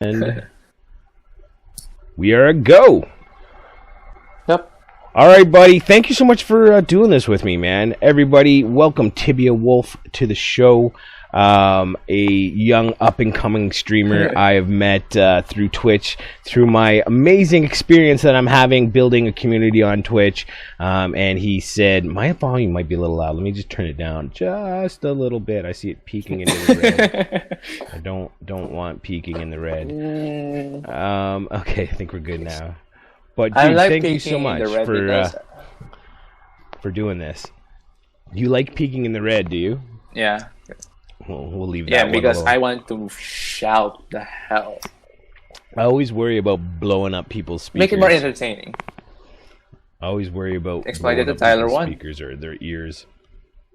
And we are a go. Yep. All right, buddy. Thank you so much for doing this with me, man. Everybody, welcome TibialWolf to the show. A young up-and-coming streamer I have met through Twitch, through my amazing experience that I'm having building a community on Twitch. And he said, my volume might be a little loud. Let me just turn it down just a little bit. I see it peaking into the red. I don't want peaking in the red. Okay, I think we're good now. But dude, thank you so much for doing this. You like peeking in the red, do you? Yeah. We'll leave that. Yeah, one because alone. I want to shout the hell. I always worry about blowing up people's speakers. Make it more entertaining. I always worry about Exploited blowing the up Tyler people's one. speakers or their ears.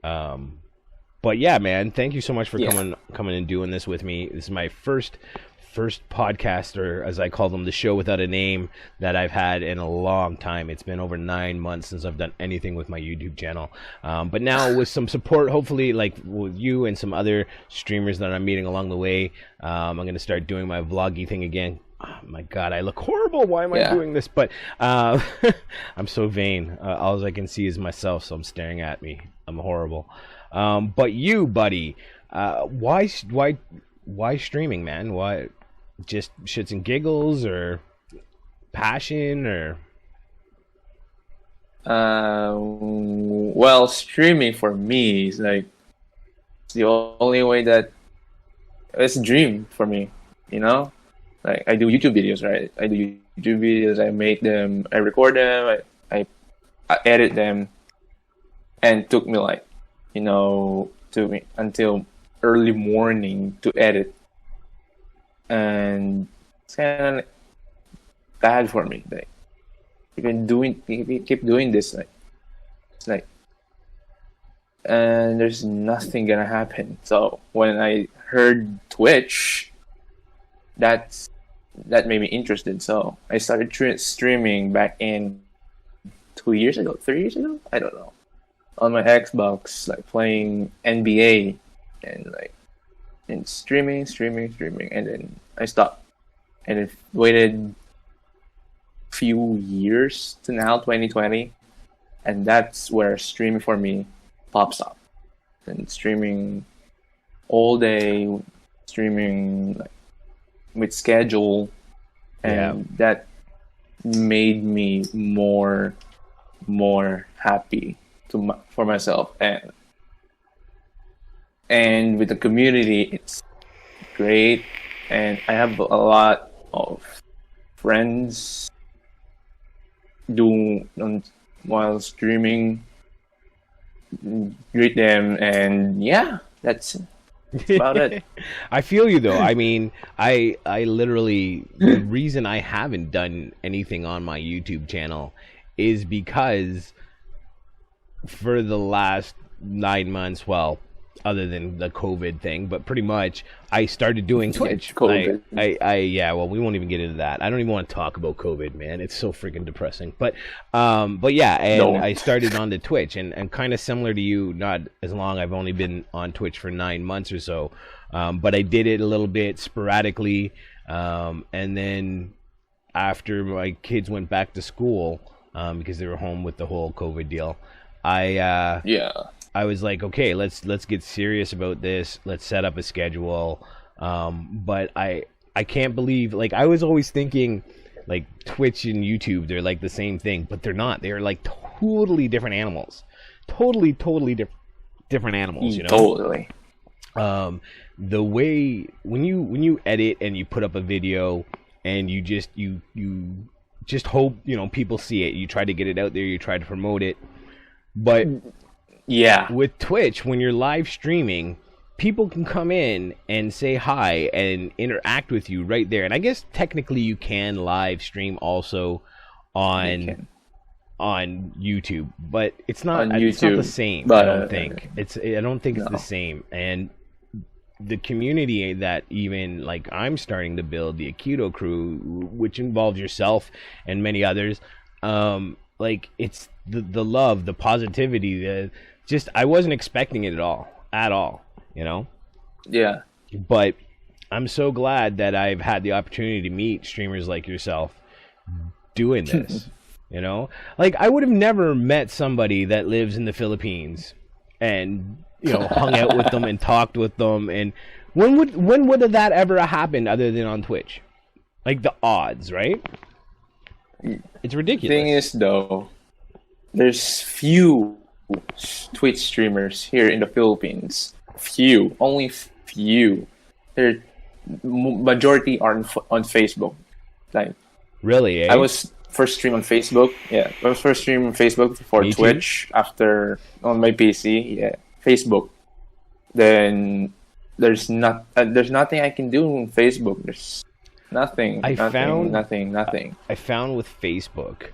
But yeah, man, thank you so much for coming and doing this with me. This is my first podcast, or as I call them, the show without a name, that I've had in a long time. It's been over 9 months since I've done anything with my YouTube channel. But now with some support, hopefully, like with you and some other streamers that I'm meeting along the way, I'm going to start doing my vloggy thing again. Oh my God, I look horrible. Why am I doing this? But I'm so vain. All I can see is myself, so I'm staring at me. I'm horrible. But you, buddy, why streaming, man? Why? Just shits and giggles, or passion, or? Well, streaming for me is like the only way that it's a dream for me. You know, like I do YouTube videos, right? I do YouTube videos. I make them. I record them. I edit them, and it took me like, took me until early morning to edit. And it's kind of bad for me. Like, if you keep doing this, like, it's like, and there's nothing gonna happen. So when I heard Twitch, that made me interested. So I started streaming back in 3 years ago, I don't know, on my Xbox, like playing NBA and like. And streaming, and then I stopped, and it waited a few years to now 2020, and that's where streaming for me pops up. And streaming all day, streaming like with schedule, and that made me more happy for myself, and with the community, it's great. And I have a lot of friends while streaming. Greet them, and yeah, that's about it. I feel you though. I mean, I literally, the reason I haven't done anything on my YouTube channel is because for the last 9 months, well, other than the COVID thing, but pretty much I started doing Twitch. COVID. Well, we won't even get into that. I don't even want to talk about COVID, man. It's so freaking depressing. But yeah, and I started on the Twitch, and kind of similar to you, not as long. I've only been on Twitch for 9 months or so, but I did it a little bit sporadically, and then after my kids went back to school, because they were home with the whole COVID deal, I was like, okay, let's get serious about this. Let's set up a schedule. But I can't believe, like, I was always thinking, like, Twitch and YouTube, they're like the same thing, but they're not. They're like totally different animals. Totally different animals, you know? Totally. The way when you edit and you put up a video and you just hope, people see it. You try to get it out there, you try to promote it. But yeah, with Twitch, when you're live streaming, people can come in and say hi and interact with you right there. And I guess technically you can live stream also on YouTube, but it's not the same. I don't think it's the same. And the community that even like I'm starting to build, the Aikido crew, which involves yourself and many others, like it's the love, the positivity, I wasn't expecting it at all, Yeah. But I'm so glad that I've had the opportunity to meet streamers like yourself doing this. You know, like I would have never met somebody that lives in the Philippines and, you know, hung out with them and talked with them. And when would that ever happened other than on Twitch? Like the odds, right? It's ridiculous. Thing is, though, there's few Twitch streamers here in the Philippines. Few, only few. They're majority are on Facebook. Like, really, eh? I was first stream on Facebook. Yeah, I was first stream on Facebook before Me Twitch. too. After on my PC, yeah, Facebook. Then there's nothing I can do on Facebook. There's nothing. I found nothing. I found with Facebook,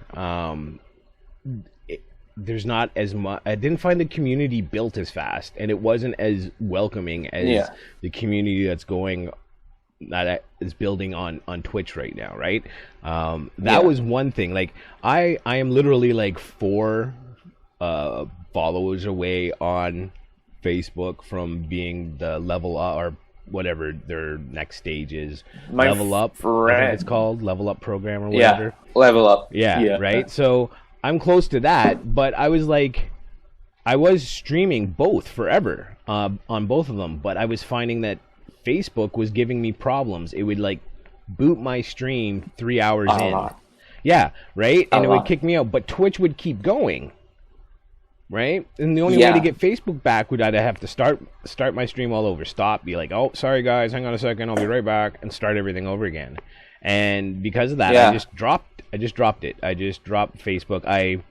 there's not as much. I didn't find the community built as fast, and it wasn't as welcoming as the community that's building on Twitch right now, right? That was one thing. Like I am literally like 4 followers away on Facebook from being the level up or whatever their next stage is. Level up, I think it's called Level Up program or whatever. Yeah, Level Up. Yeah, right. So I'm close to that, but I was streaming both forever on both of them, but I was finding that Facebook was giving me problems. It would like boot my stream 3 hours in. Yeah, right? And it would kick me out, but Twitch would keep going. Right? And the only way to get Facebook back would I'd have to start my stream all over. Stop, be like, "Oh, sorry guys, hang on a second, I'll be right back," and start everything over again. And because of that, I just dropped it. I just dropped Facebook. I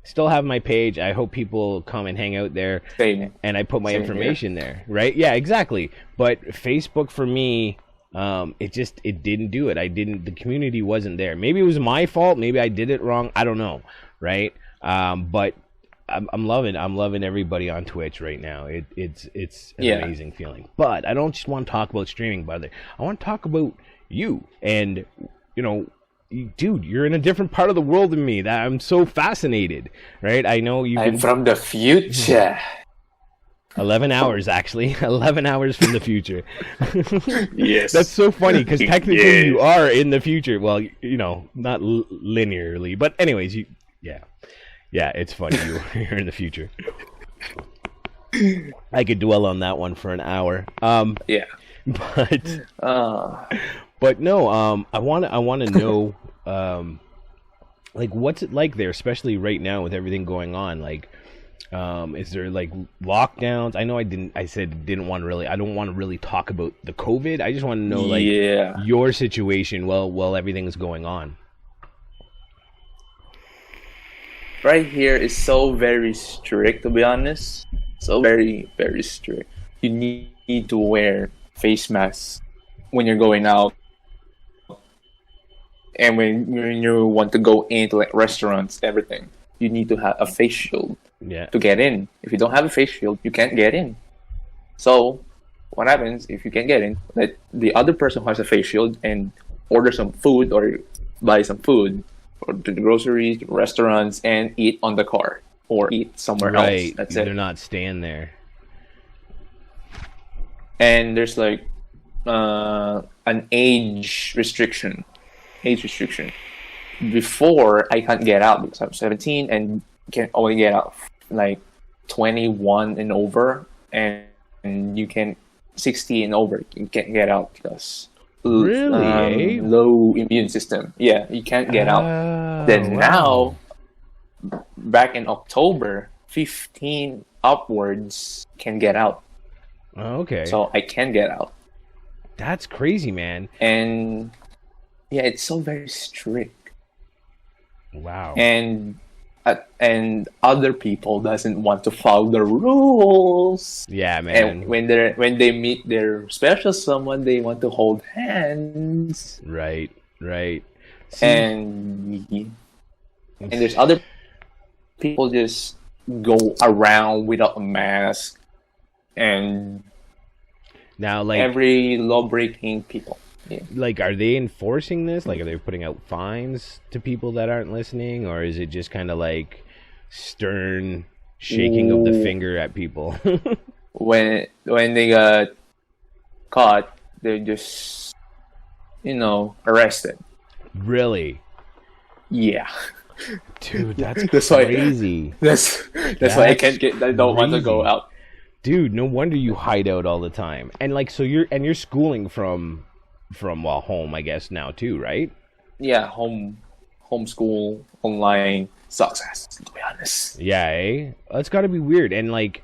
still have my page. I hope people come and hang out there. Same. And I put my information there, right? Yeah, exactly. But Facebook for me, it didn't do it. The community wasn't there. Maybe it was my fault. Maybe I did it wrong. I don't know, right? But I'm loving everybody on Twitch right now. It's an amazing feeling. But I don't just want to talk about streaming, by the way. I want to talk about you. And, you know, dude, you're in a different part of the world than me. That I'm so fascinated, right? I know I'm from the future. 11 hours, actually. 11 hours from the future. Yes. That's so funny, because technically you are in the future. Well, you know, not linearly. But anyways, yeah, it's funny. You're in the future. I could dwell on that one for an hour. Yeah. But no, I want to know, like, what's it like there, especially right now with everything going on? Like, is there like lockdowns? I know I don't want to really talk about the COVID. I just want to know like your situation while everything's going on. Right here is so very strict, to be honest. So very, very strict. You need to wear face masks when you're going out. And when you want to go into like restaurants, everything, you need to have a face shield to get in. If you don't have a face shield, you can't get in. So what happens if you can't get in? That the other person who has a face shield and order some food or buy some food, or to the groceries, restaurants, and eat on the car or eat somewhere else. That's it. They're not staying there. And there's like an age restriction. Before, I can't get out because I'm 17 and can only get out like 21 and over, and you can 60 and over. You can't get out because low immune system. Yeah, you can't get out. Then now, back in October, 15 upwards can get out. Oh, okay. So I can get out. That's crazy, man. And yeah, it's so very strict. Wow. And other people doesn't want to follow the rules. Yeah, man. And when they meet their special someone, they want to hold hands. Right. See, and there's other people just go around without a mask, and now like every law breaking people. Yeah. Like, are they enforcing this? Like, are they putting out fines to people that aren't listening, or is it just kind of like stern shaking of the finger at people? when they got caught, they're just, arrested. Really? Yeah. Dude, that's why crazy. That's why I can't get. I don't want to go out. Dude, no wonder you hide out all the time. And like, so you're schooling from home, I guess now too, right? Yeah, homeschool, online, sucks ass, to be honest. Yeah, eh? That's got to be weird. And like,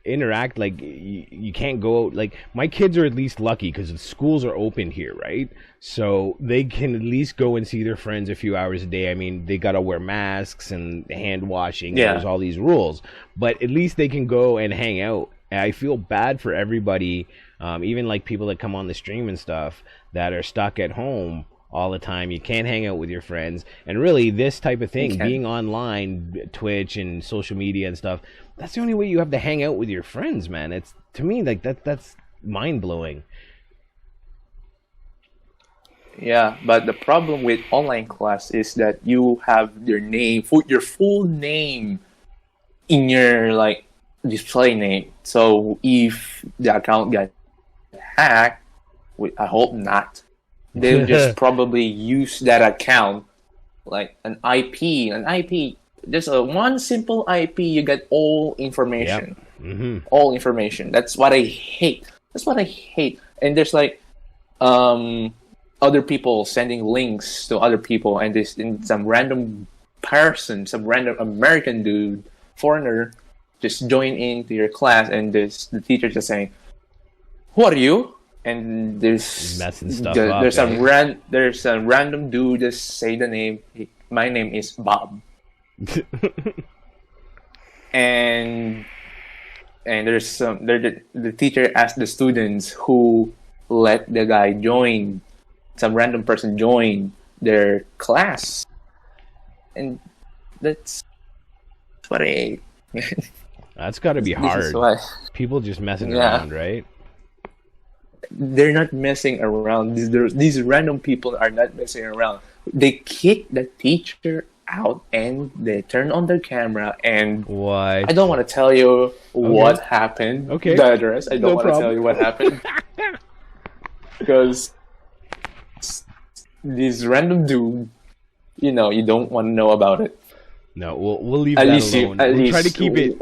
interact, like you can't go out. Like, my kids are at least lucky because the schools are open here, right? So they can at least go and see their friends a few hours a day. I mean, they gotta wear masks and hand washing. Yeah. There's all these rules, but at least they can go and hang out. And I feel bad for everybody, even like people that come on the stream and stuff that are stuck at home all the time. You can't hang out with your friends. And really, this type of thing, being online, Twitch and social media and stuff, that's the only way you have to hang out with your friends, man. It's, to me, like that's mind-blowing. Yeah, but the problem with online class is that you have your name, your full name in your like display name. So if the account got hacked, I hope not, they'll just probably use that account like an IP. Just one simple IP, you get all information. Yep. Mm-hmm. All information. That's what I hate. And there's like other people sending links to other people, and this in some random person, some random American dude, foreigner, just join into your class, and the teacher just saying, "Who are you?" And there's messing stuff up. There's a random dude just say the name. My name is Bob. and there's the teacher asked the students who let the guy join, some random person join their class, and that's what I hate. That's got to be hard. People just messing around, right? They're not messing around. These random people are not messing around. They kick the teacher out and they turn on their camera, and what? I don't want to tell you what happened. Okay. The address. I don't want to tell you what happened. Because this random dude, you don't want to know about it. No, we'll leave that alone. We'll try to keep it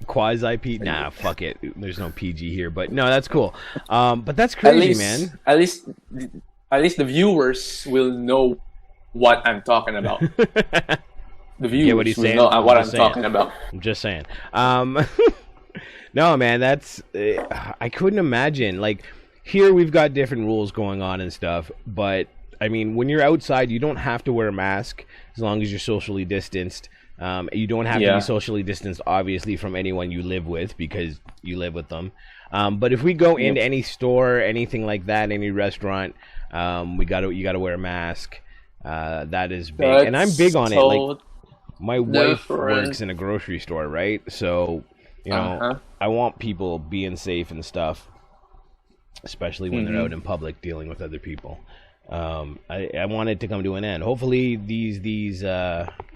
quasi P. Nah, fuck it. There's no PG here, but no, that's cool. But that's crazy, man. At least the viewers will know what I'm talking about. The viewers will know what I'm talking about. I'm just saying. No, man, that's I couldn't imagine. Like, here we've got different rules going on and stuff, but I mean, when you're outside, you don't have to wear a mask as long as you're socially distanced. You don't have to be socially distanced, obviously, from anyone you live with because you live with them. But if we go into any store, anything like that, any restaurant, you gotta wear a mask. That is big, and I'm big on it. Like, my wife works in a grocery store, right? So, I want people being safe and stuff, especially when they're out in public dealing with other people. I want it to come to an end. Hopefully these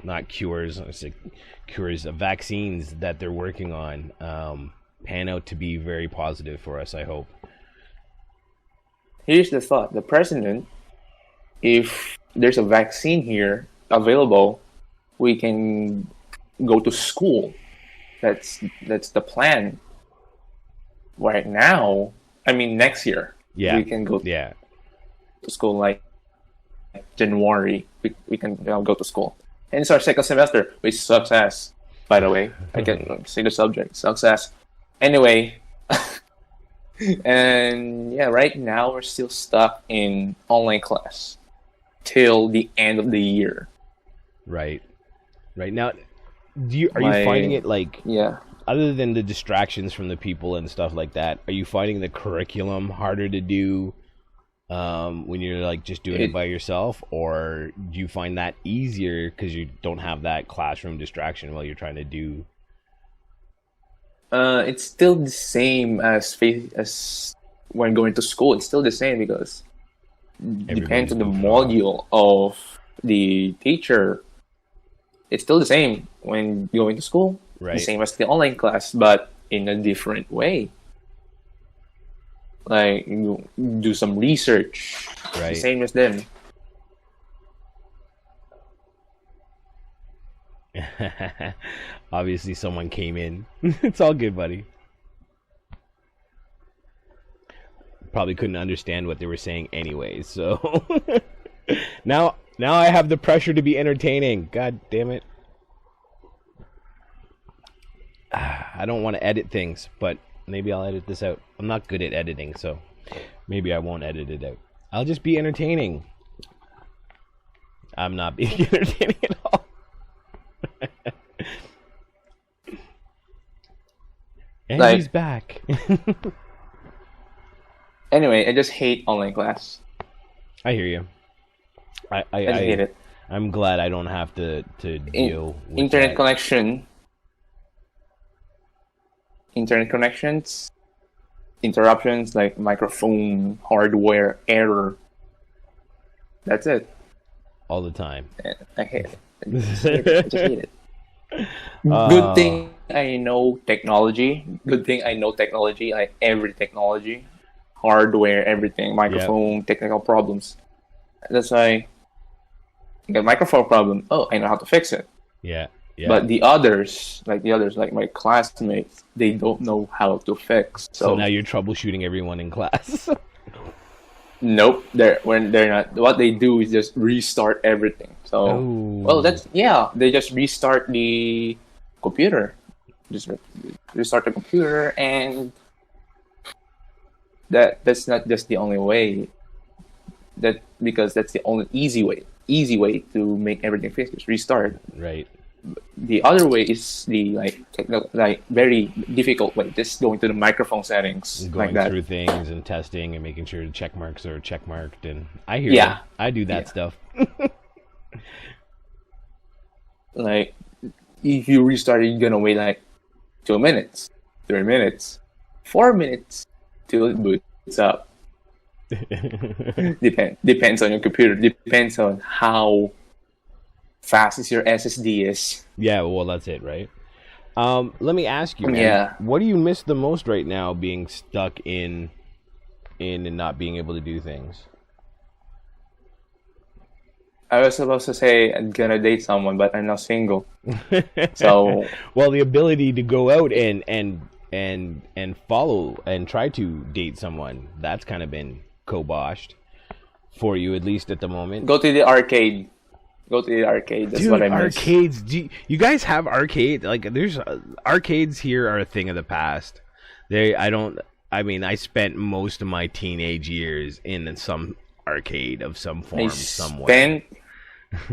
not cures, vaccines that they're working on pan out to be very positive for us, I hope. Here's the thought. The president, if there's a vaccine here available, we can go to school. That's the plan. Right now, I mean next year. Yeah. We can go to school like January. We can go to school. And it's our second semester, which sucks ass, by the way. I can say the subject. Sucks ass. Anyway. And yeah, right now we're still stuck in online class till the end of the year. Right now, are you finding it like, other than the distractions from the people and stuff like that, are you finding the curriculum harder to do when you're like just doing it by yourself, or do you find that easier because you don't have that classroom distraction while you're trying to do? It's still the same as when going to school. It's still the same because depends on the module of the teacher. It's still the same when going to school. Right. The same as the online class, but in a different way. like you do some research. Right. Same as them. Obviously, someone came in. It's all good, buddy. Probably couldn't understand what they were saying anyway, so now I have the pressure to be entertaining. God damn it. I don't want to edit things, but maybe I'll edit this out. I'm not good at editing, so maybe I won't edit it out. I'll just be entertaining. I'm not being entertaining at all. And like, he's back. Anyway, I just hate online class. I hear you. I hate it. I'm glad I don't have to deal with internet that. Internet connections, interruptions, like microphone, hardware error. That's it. All the time. I hate it. I just hate it. Good thing I know technology. Good thing I know technology, like every technology. Hardware, everything, microphone, technical problems. That's why the microphone problem. Oh, I know how to fix it. Yeah. But the others, like my classmates, they don't know how to fix. So now you're troubleshooting everyone in class. Nope, they're not. What they do is just restart everything. So, well, they just restart the computer. Just restart the computer, and that's not just the only way. Because that's the only easy way to make everything fix. Just restart. Right. The other way is the very difficult way. Just going to the microphone settings, going like that. through things and testing and making sure the check marks are check marked. And I hear you. I do that stuff. Like, if you restart it, you're gonna wait like 2 minutes, 3 minutes, 4 minutes till it boots up. Depends on your computer. Depends on how fast is your SSD is. Yeah, well, that's it, right? Let me ask you, man, what do you miss the most right now, being stuck in and not being able to do things? I was supposed to say I'm gonna date someone, but I'm not single. So, well, the ability to go out and follow and try to date someone, that's kind of been kiboshed for you, at least at the moment. Go to the arcade. That's Dude, what I miss. Arcades. Do you guys have arcades? Like, there's arcades here are a thing of the past. I spent most of my teenage years in some arcade of some form somewhere. I spent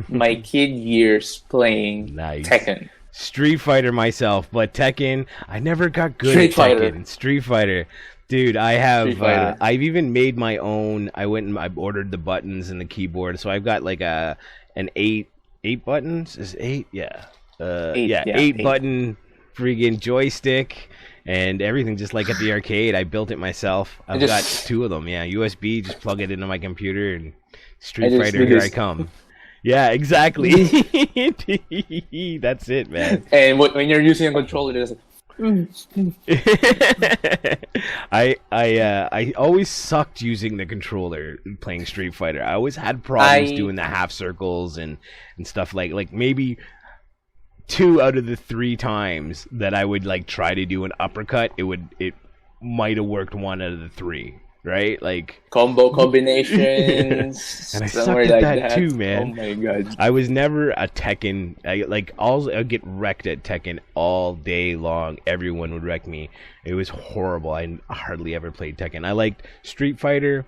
my kid years playing Tekken. Street Fighter myself, but Tekken, I never got good at Tekken. Street Fighter. Dude, I have I've even made my own. I went and I ordered the buttons and the keyboard, so I've got like an eight buttons. Is 8? Yeah. Eight button friggin' joystick and everything, just like at the arcade. I built it myself. I've got 2 of them. Yeah, USB. Just plug it into my computer and Street Fighter. Here I come. Yeah, exactly. That's it, man. And when you're using a controller, it's I always sucked using the controller playing Street Fighter. I always had problems doing the half circles and stuff like maybe 2 out of the 3 times that I would like try to do an uppercut, it might have worked 1 out of the 3. Right, like combo combinations, and I sucked at that too, man. Oh my god! I was never a Tekken. I'd get wrecked at Tekken all day long. Everyone would wreck me. It was horrible. I hardly ever played Tekken. I liked Street Fighter,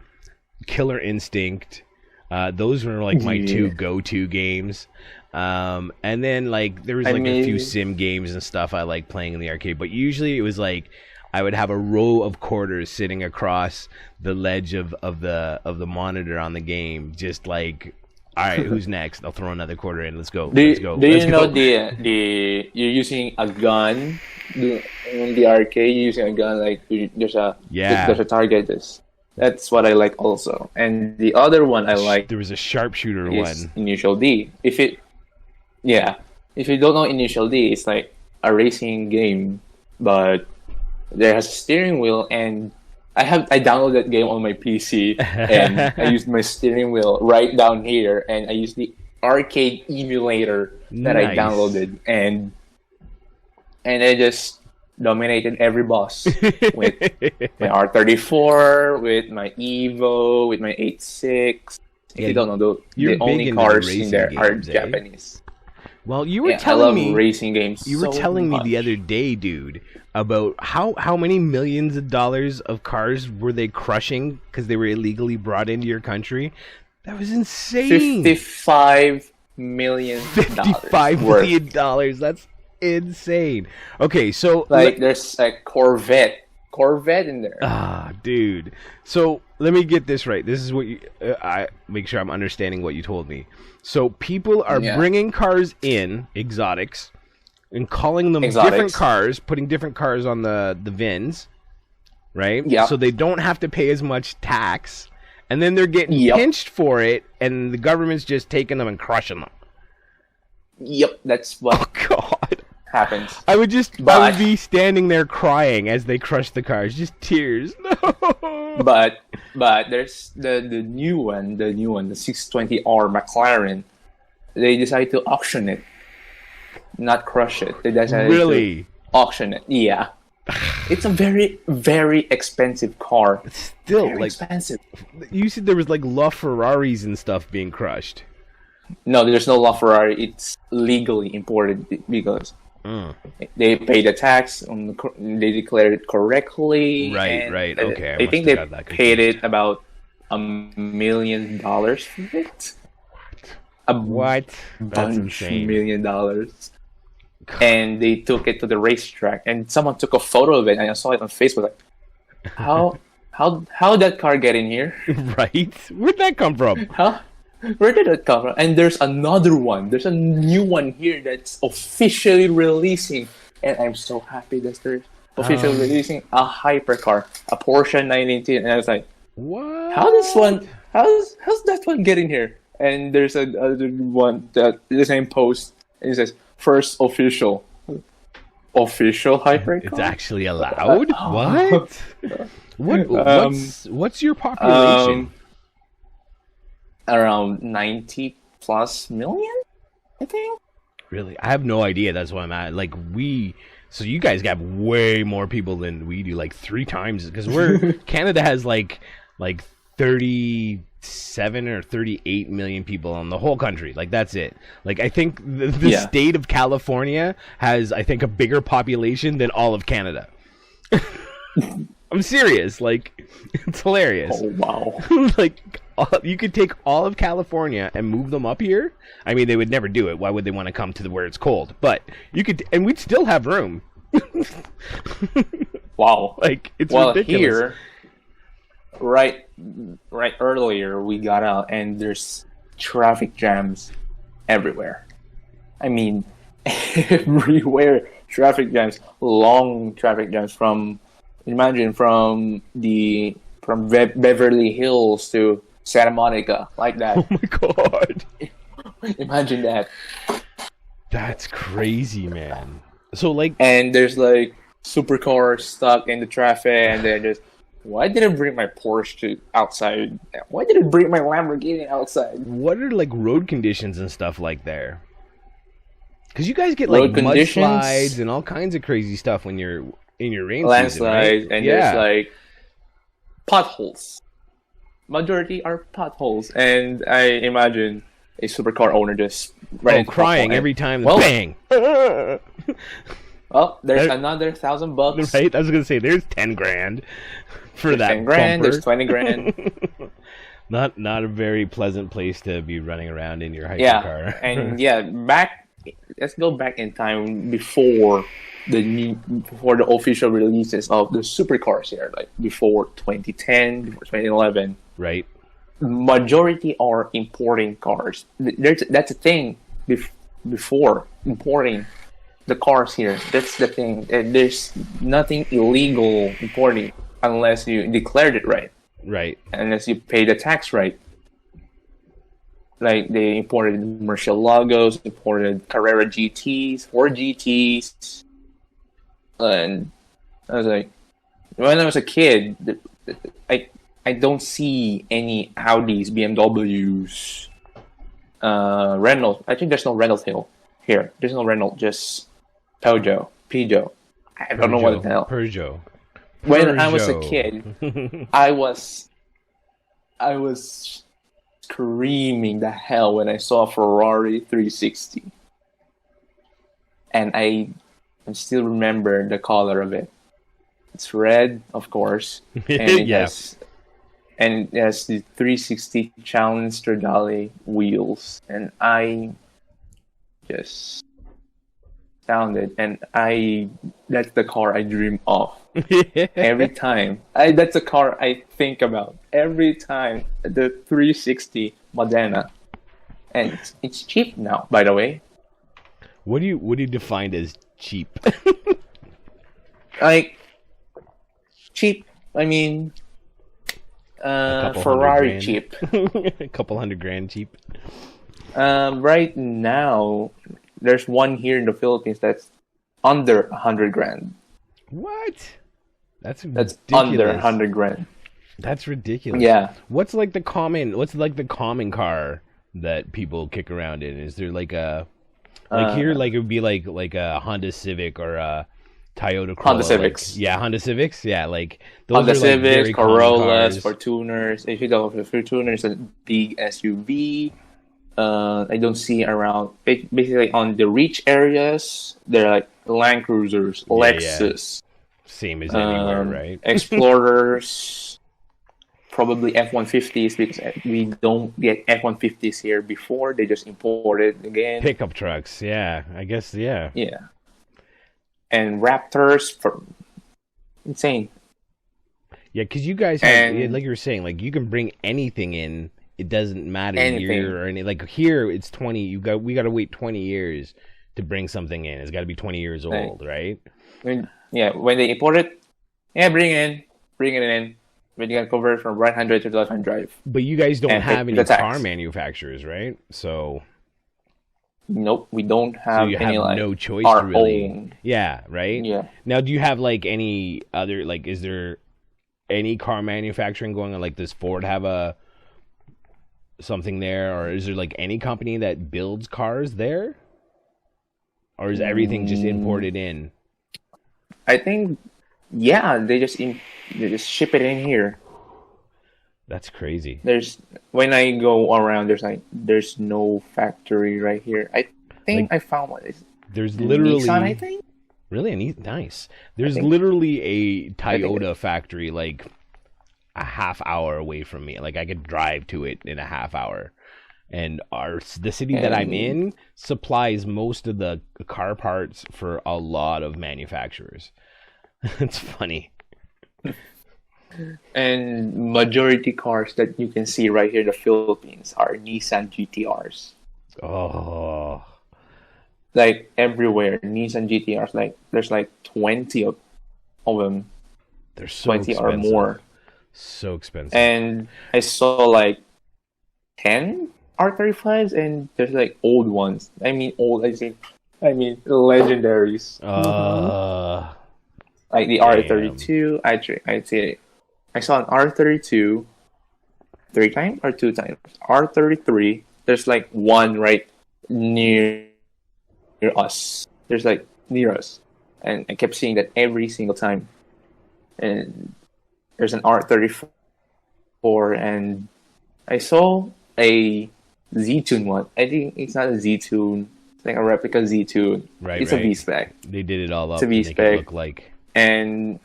Killer Instinct. Those were like my 2 go-to games. And then like there was a few sim games and stuff I like playing in the arcade. But usually it was like I would have a row of quarters sitting across the ledge of the monitor on the game, just like, all right, who's next? I'll throw another quarter in. Let's go. Do you know you're using a gun in the arcade? You're using a gun, like there's a target. That's what I like also. And the other one I like, there was a sharpshooter one. Initial D. If you don't know Initial D, it's like a racing game, but there has a steering wheel and I downloaded that game on my PC, and I used my steering wheel right down here, and I used the arcade emulator that I downloaded, and I just dominated every boss with my R34, with my Evo, with my 86. If you don't know, the only cars in there are Japanese. Well, you were telling me racing games. You were telling me the other day, dude, about how many millions of dollars of cars were they crushing because they were illegally brought into your country? That was insane. $55 million. $55 million. That's insane. Okay, so there's a Corvette in there. Ah, dude. So let me get this right. This is what you. I make sure I'm understanding what you told me. So people are bringing cars in, exotics, and calling them different cars, putting different cars on the VINs, right? Yeah. So they don't have to pay as much tax, and then they're getting pinched for it, and the government's just taking them and crushing them. Yep, that's what happens. I would be standing there crying as they crush the cars, just tears. No. But there's the new one, the 620R McLaren. They decided to auction it, not crush it. They decided to auction it. Yeah, it's a very, very expensive car. It's still very expensive. You said there was like LaFerraris and stuff being crushed. No, there's no LaFerrari. It's legally imported because they pay the tax. They declared it correctly. Right. Okay. I think they paid it about $1 million for it. What? That's insane. $1 million. And they took it to the racetrack, and someone took a photo of it, and I saw it on Facebook. Like, how that car get in here? Right? Where'd that come from? Huh? Where did it come from? And there's another one. There's a new one here that's officially releasing, and I'm so happy that they're officially releasing a hypercar, a Porsche 918. And I was like, what? How's that one getting here? And there's another one that the same post, and it says first official hypercar. It's actually allowed. What's your population? Around 90 plus million, I think. Really? I have no idea. That's why I'm at. So you guys got way more people than we do, like 3 times. Because Canada has like 37 or 38 million people on the whole country. Like, that's it. Like, I think the state of California has, I think, a bigger population than all of Canada. I'm serious. Like, it's hilarious. Oh, wow. Like, you could take all of California and move them up here. I mean, they would never do it. Why would they want to come to where it's cold? But you could, and we'd still have room. Wow. Like, it's ridiculous. Here, right earlier, we got out, and there's traffic jams everywhere. I mean, everywhere traffic jams, long traffic jams from Beverly Hills to Santa Monica, like that. Oh my god. Imagine that. That's crazy, man. So and there's supercars stuck in the traffic, and they're just, why did I bring my Porsche outside? Why did I bring my Lamborghini outside? What are road conditions and stuff like there? Because you guys get mudslides and all kinds of crazy stuff when you're in your rain season, right? And there's potholes. Majority are potholes, and I imagine a supercar owner just crying every time. Bang. Well, there's another $1,000. Right, I was gonna say there's $10,000 for that. $10,000. Bumper. There's $20,000. Not a very pleasant place to be running around in your hypercar. And let's go back in time before the official releases of the supercars here, like before 2010, before 2011. Right. Majority are importing cars. That's the thing. Before importing the cars here, that's the thing. There's nothing illegal importing unless you declared it right. Right. Unless you pay the tax right. Like, they imported Murciélagos, imported Carrera GTs, Ford GTs. And I was like, when I was a kid, I don't see any Audis, BMWs, Renault. I think there's no Renault here. There's no Renault, just Peugeot. I don't know what the hell. Peugeot. When I was a kid, I was screaming the hell when I saw a Ferrari 360, and I still remember the color of it. It's red, of course, and it has the 360 Challenge Stradale wheels, and I just sounded, and that's the car I dream of every time. That's the car I think about every time. The 360 Modena, and it's cheap now, by the way. What do you define as cheap? Like cheap, I mean, Ferrari cheap. A couple $100,000 cheap. Right now, there's one here in the Philippines that's under $100,000. What? That's ridiculous. Under $100,000. That's ridiculous. Yeah. What's like the common car that people kick around in? Is there like a here it would be like a Honda Civic or a Toyota Corolla? Honda Civics. Honda Civics. Yeah, like those Honda are Civics, like Corollas, Fortuners. If you go for Fortuner, it's a big SUV. I don't see around. Basically, on the rich areas, they're like Land Cruisers, Lexus. Yeah. Same as anywhere, right? Explorers, probably F-150s, because we don't get F-150s here before. They just imported again. Pickup trucks, yeah. I guess, yeah. Yeah. And Raptors, insane. Yeah, because you guys have, like you were saying, like you can bring anything in. It doesn't matter year or any. Like here, it's 20. We got to wait 20 years to bring something in. It's got to be 20 years old, right? When they import it, bring it in. When you can convert from right-hand drive to left-hand drive. But you guys don't have any car manufacturers, right? So. Nope, we don't have. So you any, have no choice our really. Own. Yeah, right. Yeah. Now, do you have like any other like? Is there any car manufacturing going on? Like, does Ford have something there, or is there like any company that builds cars there, or is everything just imported in? I think, they just ship it in here. That's crazy. When I go around, there's no factory right here. I think I found one. There's literally Nissan, I think. Really nice. There's literally a Toyota factory like a half hour away from me. Like I could drive to it in a half hour. And the city that I'm in supplies most of the car parts for a lot of manufacturers. It's funny. And majority cars that you can see right here in the Philippines are Nissan GTRs. Oh. Like everywhere, Nissan GTRs. Like there's like 20 of them. They're so 20 expensive. or more. So expensive. And I saw like 10 R35s, and there's like old ones. I mean legendaries. Like the R32. I saw an R32 3 times or 2 times. R33. There's like one right near us. There's like near us, and I kept seeing that every single time. And there's an R34, and I saw a Z-Tune one. I think it's not a Z-Tune. It's like a replica Z-Tune. Right, it's a V-Spec. They did it all up. It's a V-Spec. To make it look like. And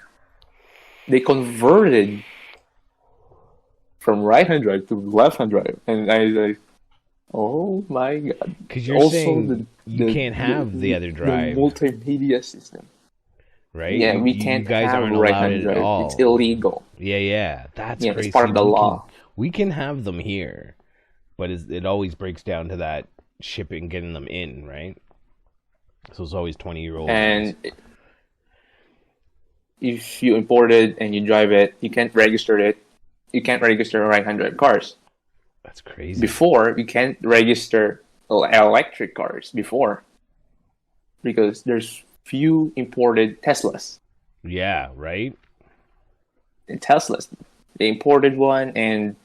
they converted from right-hand drive to left-hand drive. And I was like, oh my god. Because you're saying you can't have the other drive. The multimedia system. Right? Yeah, we can't have right-hand drive. All. It's illegal. Yeah. That's crazy. It's part of the law. We can have them here, but it always breaks down to that shipping, getting them in, right? So it's always 20-year-old. And if you import it and you drive it, you can't register it. You can't register right-hand drive cars. That's crazy. Before, you can't register electric cars before, because there's few imported Teslas. Yeah, right? And Teslas, They imported one and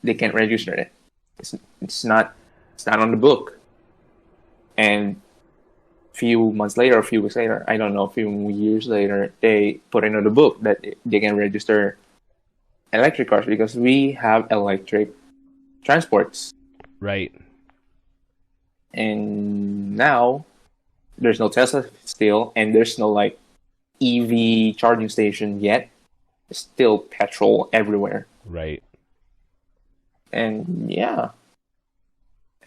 they can't register it. It's not on the book. And few months later, a few weeks later, I don't know, a few years later, they put it on the book that they can register electric cars because we have electric transports. Right. And now there's no Tesla still, and there's no like EV charging station yet. It's still petrol everywhere. Right. And yeah.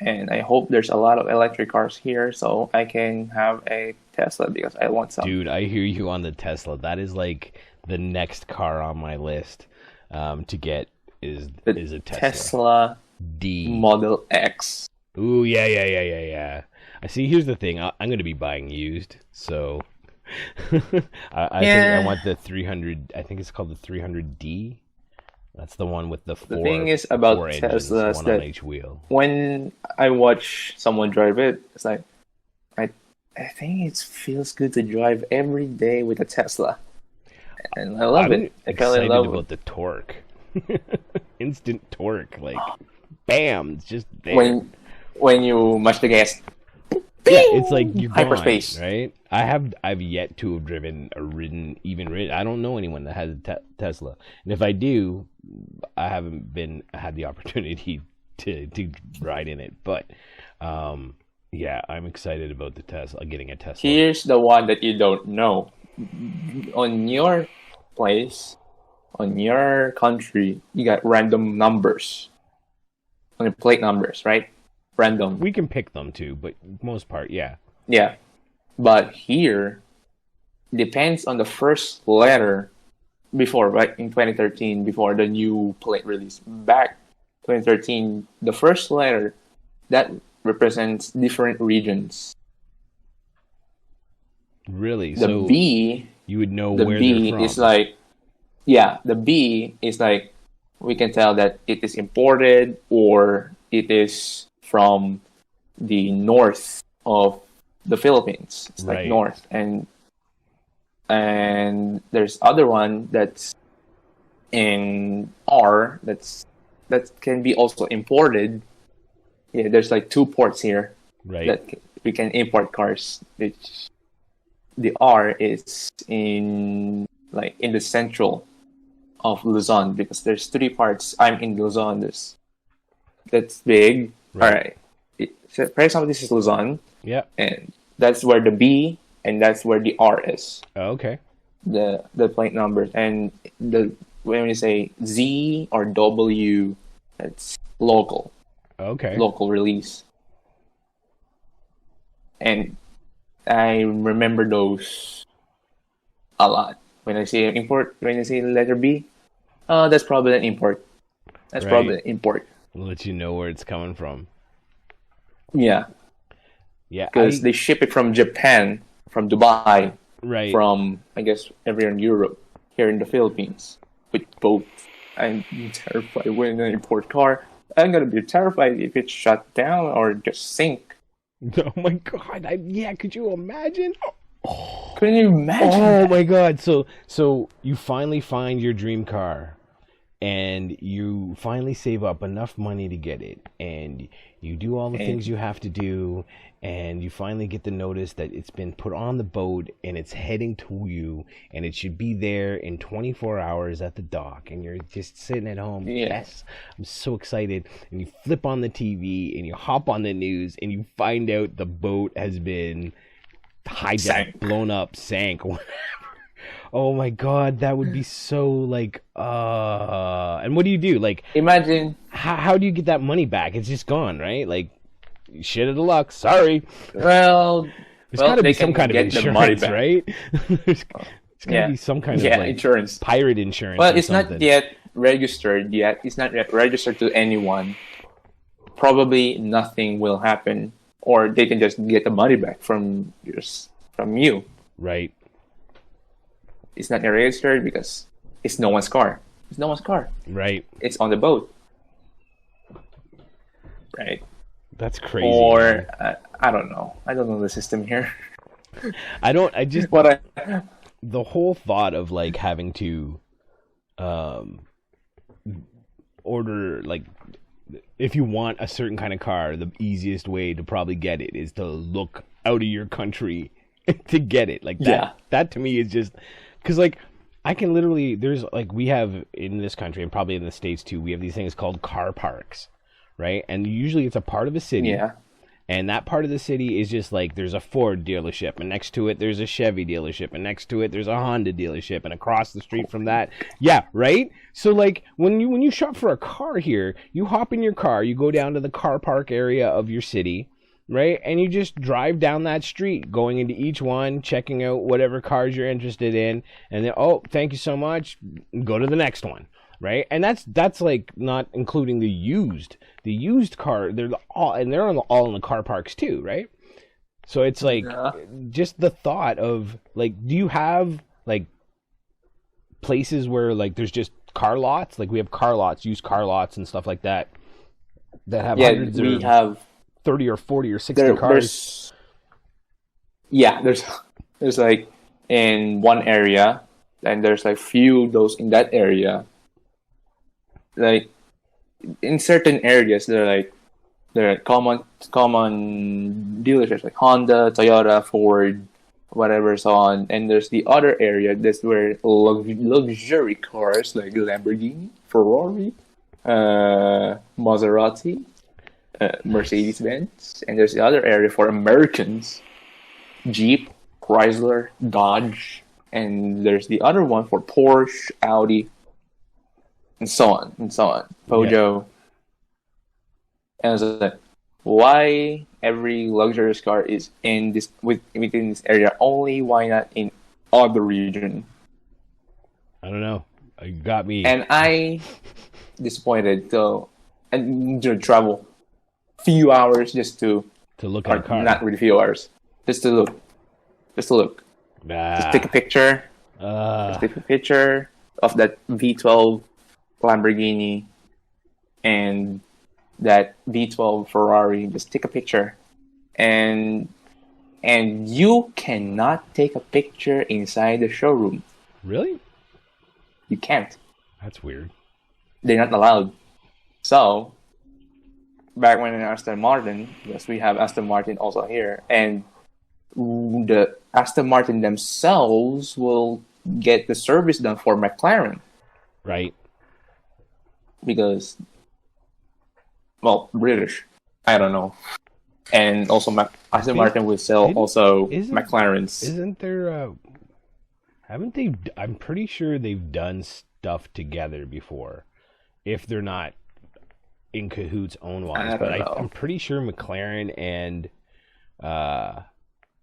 And I hope there's a lot of electric cars here so I can have a Tesla because I want some. Dude, I hear you on the Tesla. That is like the next car on my list to get is a Tesla. Tesla D Model X. Ooh, yeah. I see. Here's the thing. I'm going to be buying used, so I think I want the 300. I think it's called the 300D. That's the one with the four. The thing is about Tesla Tesla that on each wheel. When I watch someone drive it, it's like I think it feels good to drive every day with a Tesla, and I love it. I excited about the torque, instant torque, like bam, it's just there. When you mash the gas. Yeah, it's like you're gone, hyperspace, right? I've yet to have driven or ridden. I don't know anyone that has a Tesla, and if I do, I haven't had the opportunity to ride in it. But yeah, I'm excited about the Tesla, getting a Tesla. Here's the one that you don't know. On your place, on your country, you got random numbers on your plate numbers, right? Random. We can pick them too, but most part, yeah. Yeah. But here, depends on the first letter before, right? In 2013, before the new plate release. Back 2013, the first letter, that represents different regions. Really? The so B, you would know the where B they're from. is like, yeah, the B is like, we can tell that it is imported or it is from the north of the Philippines. It's like Right. north, and there's other one that's in R that can be also imported. Yeah, there's like two ports here Right. that we can import cars. Which the R is in the central of Luzon because there's three parts. I'm in Luzon. That's big. Right. All right. So for example, this is Luzon. Yeah. And that's where the B and that's where the R is. Oh, okay. The plate numbers and when you say Z or W, that's local. Okay. Local release. And I remember those a lot. When I say import, when I say letter B, that's probably an import. That's Right. probably an import. We'll let you know where it's coming from. Yeah. Yeah. Because they ship it from Japan, from Dubai, Right. from, I guess, everywhere in Europe, here in the Philippines, with both. I'm terrified when I import car. I'm going to be terrified if it's shut down or just sink. Oh my god! Could you imagine? Can you imagine? Oh my god! So you finally find your dream car, and you finally save up enough money to get it, and you do all the things you have to do, and you finally get the notice that it's been put on the boat and it's heading to you, and it should be there in 24 hours at the dock, and you're just sitting at home. Yeah. Yes, I'm so excited. And you flip on the TV and you hop on the news and you find out the boat has been hijacked, blown up, sank, whatever. Oh my god, that would be so like and what do you do? Like, Imagine. how do you get that money back? It's just gone, right? Like, shit out of luck. Sorry. Well, There's got to they be some can kind of get the money insurance, back. right? There's got to be some kind of like insurance. pirate insurance. Well, or it's something. not yet registered yet. It's not yet registered to anyone. Probably nothing will happen, or they can just get the money back from you. Right. It's not yet registered because it's no one's car. It's no one's car. Right. It's on the boat. Right. That's crazy. Or I don't know. I don't know the system here. I just What the whole thought of like having to order, like, if you want a certain kind of car, the easiest way to probably get it is to look out of your country to get it. Like, that to me is just, because, like, I can literally, there's, like, we have in this country, and probably in the States too, we have these things called car parks, right? And usually it's a part of a city. Yeah. And that part of the city is just like, there's a Ford dealership, and next to it there's a Chevy dealership, and next to it there's a Honda dealership, and across the street from that, yeah, right? So like when you shop for a car here, you hop in your car, you go down to the car park area of your city, right? And you just drive down that street, going into each one, checking out whatever cars you're interested in, and then, oh, thank you so much, go to the next one. Right, and that's like not including the used car. They're all in the car parks too, right? So it's like just the thought of like, do you have like places where like there's just car lots? Like we have car lots, used car lots and stuff like that have hundreds. We have 30 or 40 or 60 cars. There's like in one area, and there's like few those in that area. Like in certain areas, they're common dealerships like Honda, Toyota, Ford, whatever, so on. And there's the other area that's where luxury cars like Lamborghini, Ferrari, Maserati, Mercedes-Benz, and there's the other area for Americans, Jeep, Chrysler, Dodge, and there's the other one for Porsche, Audi, and so on, Peugeot. And it's like, why every luxurious car is in this within this area only? Why not in other region? I don't know. You got me. And I disappointed. So, and travel few hours just to look at a car. Not really few hours, just to look. Just take a picture. Just take a picture of that V12 Lamborghini and that V12 Ferrari. Just take a picture, and you cannot take a picture inside the showroom. Really? You can't. That's weird. They're not allowed. So back when in Aston Martin, yes, we have Aston Martin also here, and the Aston Martin themselves will get the service done for McLaren. Right. Because, well, British. I don't know. And also Aston Martin will sell also McLarens. Isn't there haven't they, I'm pretty sure they've done stuff together before, if they're not in cahoots own-wise. I'm pretty sure McLaren and I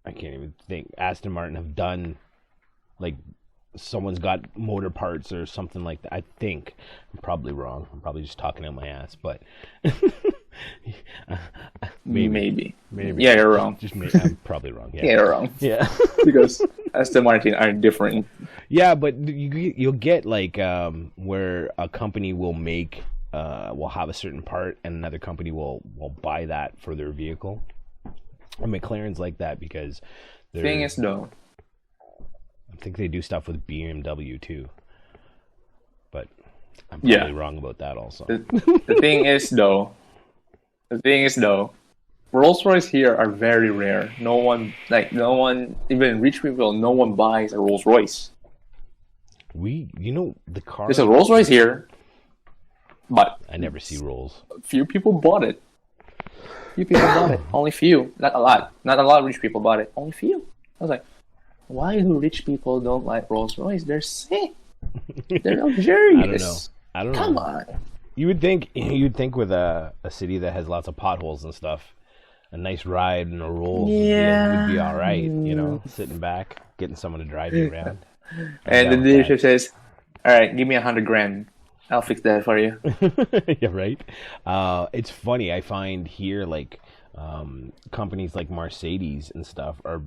can't even think, Aston Martin have done, like, someone's got motor parts or something like that. I think. I'm probably wrong. I'm probably just talking out my ass, but maybe. Yeah, you're wrong. I'm probably wrong. Yeah, you're wrong. Yeah. Because Aston Martin are different. Yeah, but you'll get like where a company will make will have a certain part, and another company will buy that for their vehicle. And McLaren's like that because thing is though, I think they do stuff with BMW too, but I'm probably wrong about that also. The thing is though, Rolls-Royce here are very rare. No one, even rich people, no one buys a Rolls-Royce. The car. There's a Rolls-Royce here, but I never see Rolls. Few people bought it. Only few. Not a lot. Not a lot of rich people bought it. Only few. I was like, why do rich people don't like Rolls-Royce? They're sick. They're luxurious. I don't know. Come on. You'd think with a city that has lots of potholes and stuff, a nice ride in a Rolls would be all right. Sitting back, getting someone to drive you around. And the dealership says, "All right, give me $100,000. I'll fix that for you." Yeah, right. It's funny. I find here like companies like Mercedes and stuff are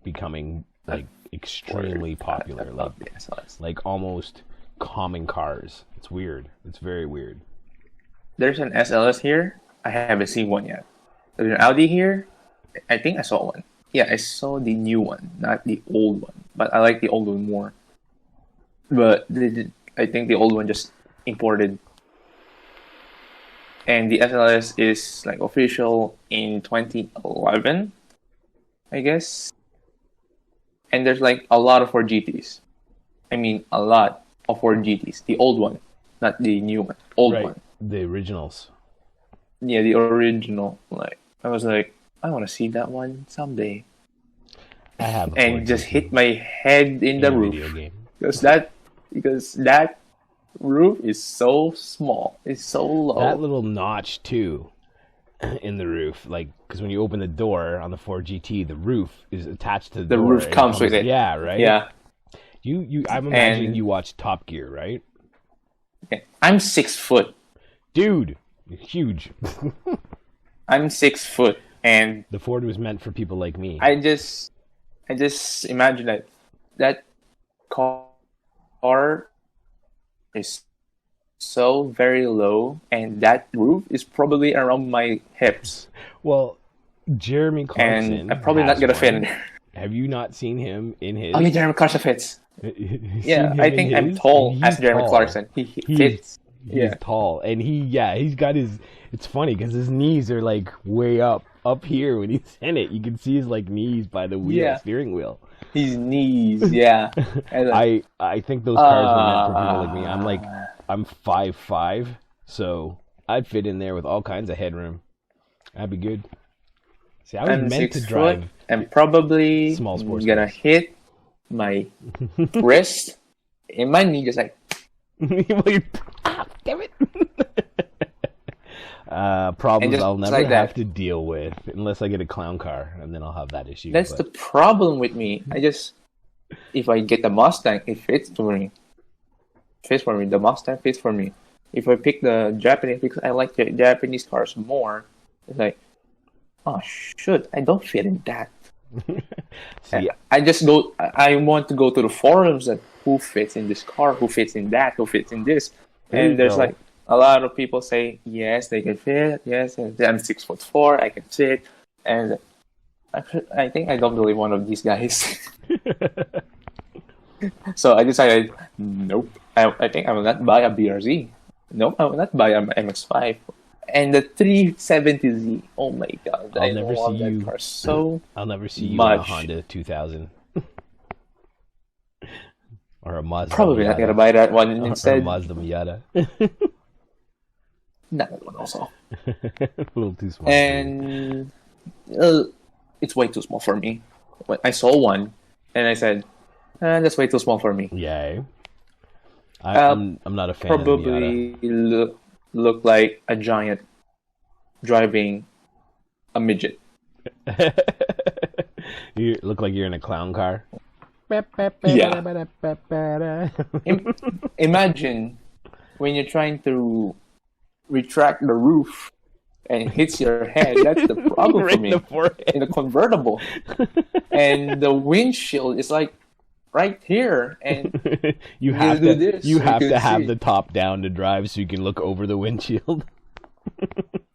becoming like extremely popular. Like almost common cars. It's weird. It's very weird. There's an SLS here. I haven't seen one yet. There's an Audi here. I think I saw one. Yeah, I saw the new one, not the old one. But I like the old one more. But I think the old one just imported. And the SLS is like official in 2011, I guess. And there's like a lot of Ford GTs. I mean, a lot of Ford GTs. The old one, not the new one. Old right. one. The originals. Yeah, the original. Like, I was like, I want to see that one someday. I have. And just hit my head in the roof. Video game. Because that roof is so small. It's so low. That little notch too in the roof, like, because when you open the door on the Ford GT, the roof is attached to the door. Roof comes with it. Yeah, right. Yeah. I'm imagining you watch Top Gear, right? Okay. I'm 6 foot, dude. Huge. I'm 6 foot, and the Ford was meant for people like me. I just imagine that car is so very low, and that roof is probably around my hips. Well, Jeremy Clarkson, and I'm probably not gonna fit in there. Have you not seen him in his? I mean, Jeremy Clarkson fits. Yeah, I think I'm tall as Jeremy Clarkson. He fits. He's tall, and he's got his. It's funny because his knees are like way up here when he's in it. You can see his like knees by the steering wheel. His knees, yeah. And, I think those cars were meant for people like me. I'm 5'5", so I'd fit in there with all kinds of headroom. That'd be good. See, I was meant to drive. I'm probably small sports gonna hit my wrist and my knee, just like. Damn it! Problems I'll never have to deal with unless I get a clown car, and then I'll have that issue. That's the problem with me. If I get the Mustang, it fits for me. The Mustang fits for me. If I pick the Japanese, because I like the Japanese cars more, it's like, oh shoot, I don't fit in that. See, I want to go to the forums and who fits in this car, who fits in that, who fits in this, and there's like a lot of people say yes, they can fit. Yes, and I'm 6'4", I can fit, and I think I don't believe one of these guys. So I decided, nope. I think I will not buy a BRZ. Nope, I will not buy an MX-5. And the 370Z. Oh my god, I'll never see you. Car so I'll never see you much. in a Honda 2000 or a Mazda. Probably Miata. Not gonna buy that one instead. Or a Mazda Miata. Not that one also. A little too small. And it's way too small for me. When I saw one, and I said, "That's way too small for me." Yeah. I'm not a fan of the Miata. Probably look like a giant driving a midget. You look like you're in a clown car. Yeah. Imagine when you're trying to retract the roof and it hits your head. That's the problem for me. In the convertible. And the windshield is like right here, and you have to have the top down to drive so you can look over the windshield.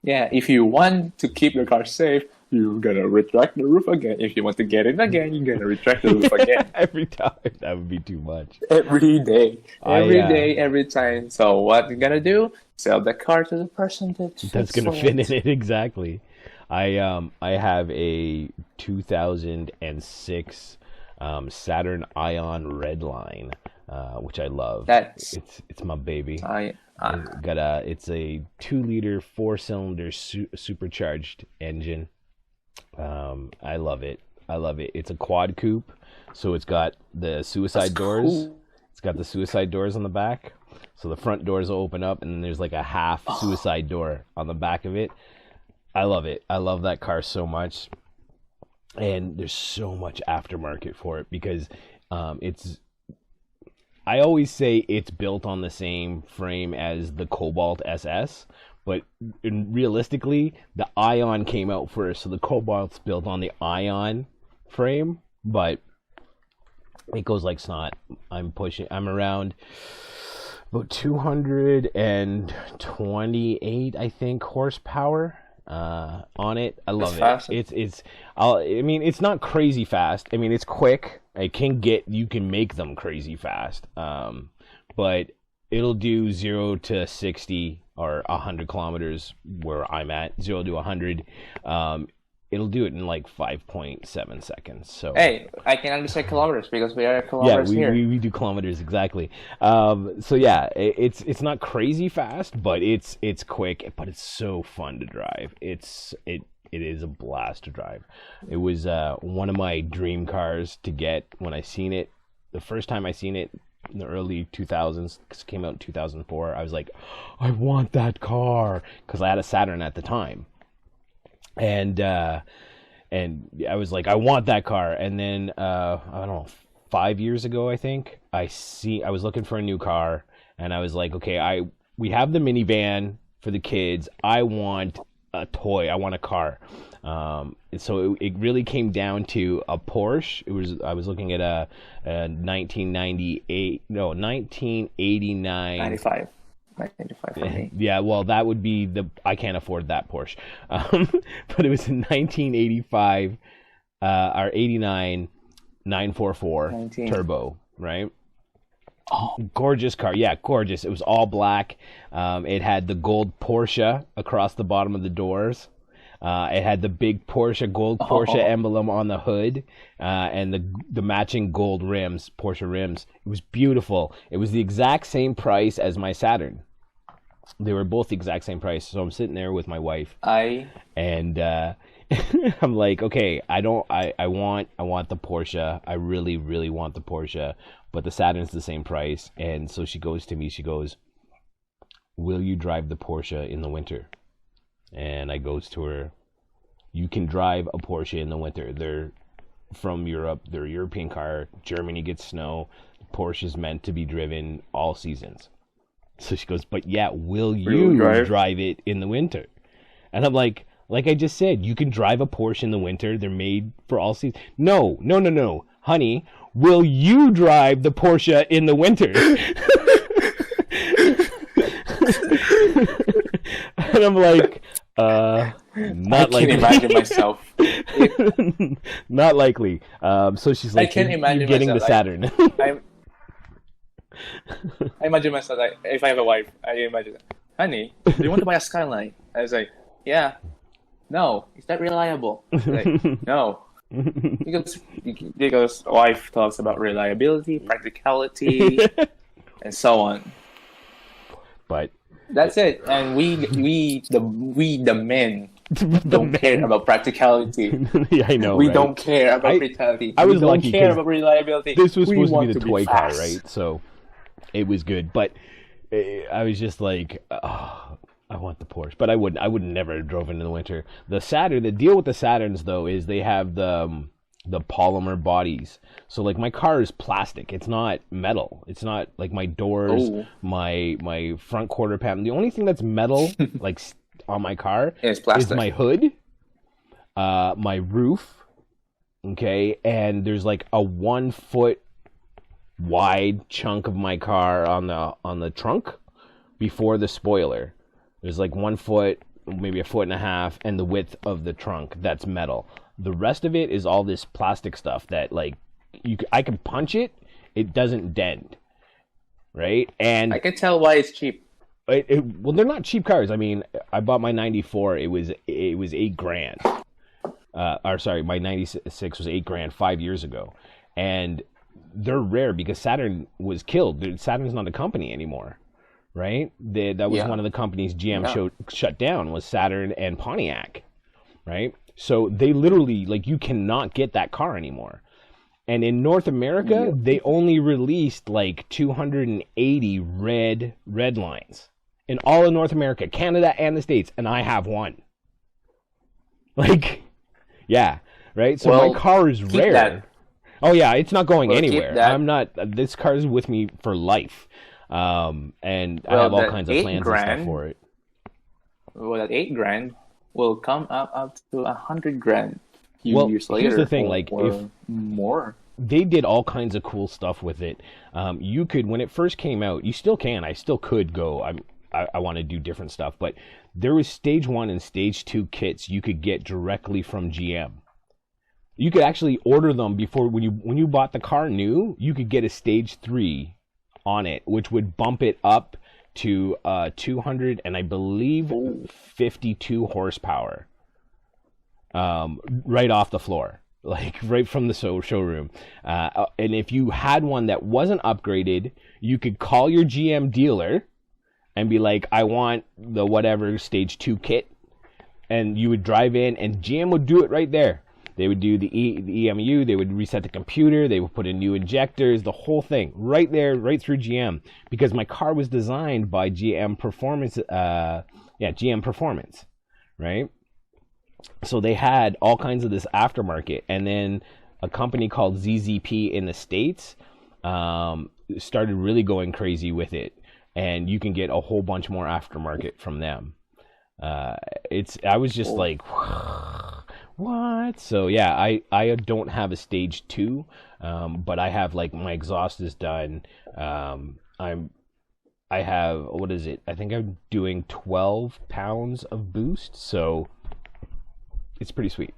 Yeah, if you want to keep your car safe, you're gonna retract the roof again. If you want to get in again, you're gonna retract the roof again. Every time. That would be too much. Every day. Every time. So what you're gonna do? Sell the car to the person that's gonna fit in it. Exactly. I have a 2006 Saturn Ion Redline, which I love. It's my baby. It's a 2-liter 4-cylinder supercharged engine. I love it. It's a quad coupe, so it's got the suicide doors. Cool. It's got the suicide doors on the back, so the front doors will open up, and then there's like a half suicide door on the back of it. I love it. I love that car so much. And there's so much aftermarket for it because I always say it's built on the same frame as the Cobalt SS, but realistically, the Ion came out first, so the Cobalt's built on the Ion frame, but it goes like snot. I'm around about 228, I think, horsepower. On it. I love it. It's not crazy fast. It's quick. You can make them crazy fast. But it'll do 0 to 60 or 100 kilometers where I'm at, 0 to 100. It'll do it in like 5.7 seconds. So hey, I can understand kilometers because we are kilometers here. We do kilometers exactly. So yeah, it's not crazy fast, but it's quick, but it's so fun to drive. It is a blast to drive. It was one of my dream cars to get when I seen it. The first time I seen it in the early 2000s, because it came out in 2004, I was like, I want that car, because I had a Saturn at the time. And I was like, I want that car. And then I don't know, 5 years ago, I think I was looking for a new car, and I was like, okay, we have the minivan for the kids. I want a toy. I want a car. And so it really came down to a Porsche. I was looking at a 1989. 95 for me. Yeah, well, that would be I can't afford that Porsche. But it was a 1985 or 89 944 turbo, right? Oh, gorgeous car. Yeah, gorgeous. It was all black. It had the gold Porsche across the bottom of the doors. It had the big gold Porsche emblem on the hood, and the matching gold rims, Porsche rims. It was beautiful. It was the exact same price as my Saturn. They were both the exact same price. So I'm sitting there with my wife, and I'm like, okay, I want the Porsche. I really, really want the Porsche, but the Saturn's the same price. And so she goes to me. She goes, "Will you drive the Porsche in the winter?" And I goes to her, you can drive a Porsche in the winter. They're from Europe. They're a European car. Germany gets snow. Porsche's meant to be driven all seasons. So she goes, but yeah, will you drive it in the winter? And I'm like I just said, you can drive a Porsche in the winter. They're made for all seasons. No. Honey, will you drive the Porsche in the winter? And I'm like, not likely. I can't imagine myself. Not likely. So she's like, I can't imagine you're getting myself, the Saturn. I imagine myself, like, if I have a wife, I imagine, honey, do you want to buy a Skyline? I was like, yeah. No. Is that reliable? Like, no. Because wife talks about reliability, practicality, and so on. But that's it. And we the men don't care about practicality. Yeah, I know. We right? don't care about practicality. I was we don't lucky care about reliability. This was supposed to be the to toy be car, fast. right? So it was good, but I was just like, oh, I want the Porsche, but I would never have driven in the winter. The Saturn, the deal with the Saturns though is they have the polymer bodies. So like my car is plastic. It's not metal. It's not like my doors, my front quarter panel. The only thing that's metal like on my car is my hood, my roof. Okay, and there's like a 1 foot wide chunk of my car on the trunk before the spoiler. There's like 1 foot, maybe a foot and a half, and the width of the trunk that's metal. The rest of it is all this plastic stuff that like I can punch it, it doesn't dent, right? And I can tell why it's cheap. Well, they're not cheap cars. I mean, I bought my 94. It was $8,000. Or sorry, my 96 was $8,000 5 years ago, and they're rare because Saturn was killed. Saturn's not a company anymore, right? That was one of the companies GM shut down, was Saturn and Pontiac, right? So they literally, like, you cannot get that car anymore. And in North America, they only released like 280 red lines in all of North America, Canada and the States, and I have one. Like, yeah, right? So my car is rare. That. Oh yeah, it's not going anywhere. I'm not. This car is with me for life, and I have all kinds of plans and stuff for it. Well, that $8,000 will come up to $100,000 years later. Here's the thing: like, if more, they did all kinds of cool stuff with it. You could, when it first came out, you still can. I still could go. I want to do different stuff, but there was stage 1 and stage 2 kits you could get directly from GM. You could actually order them before when you bought the car new. You could get a stage 3 on it, which would bump it up to 200 and I believe 52 horsepower, right off the floor, like right from the showroom. And if you had one that wasn't upgraded, you could call your GM dealer and be like, I want the whatever stage 2 kit, and you would drive in and GM would do it right there. They would do the EMU, they would reset the computer, they would put in new injectors, the whole thing, right there, right through GM. Because my car was designed by GM Performance, GM Performance, right? So they had all kinds of this aftermarket. And then a company called ZZP in the States started really going crazy with it. And you can get a whole bunch more aftermarket from them. I was just like... What? So yeah, I don't have a stage 2, but I have, like, my exhaust is done. I have, what is it? I think I'm doing 12 pounds of boost, so it's pretty sweet.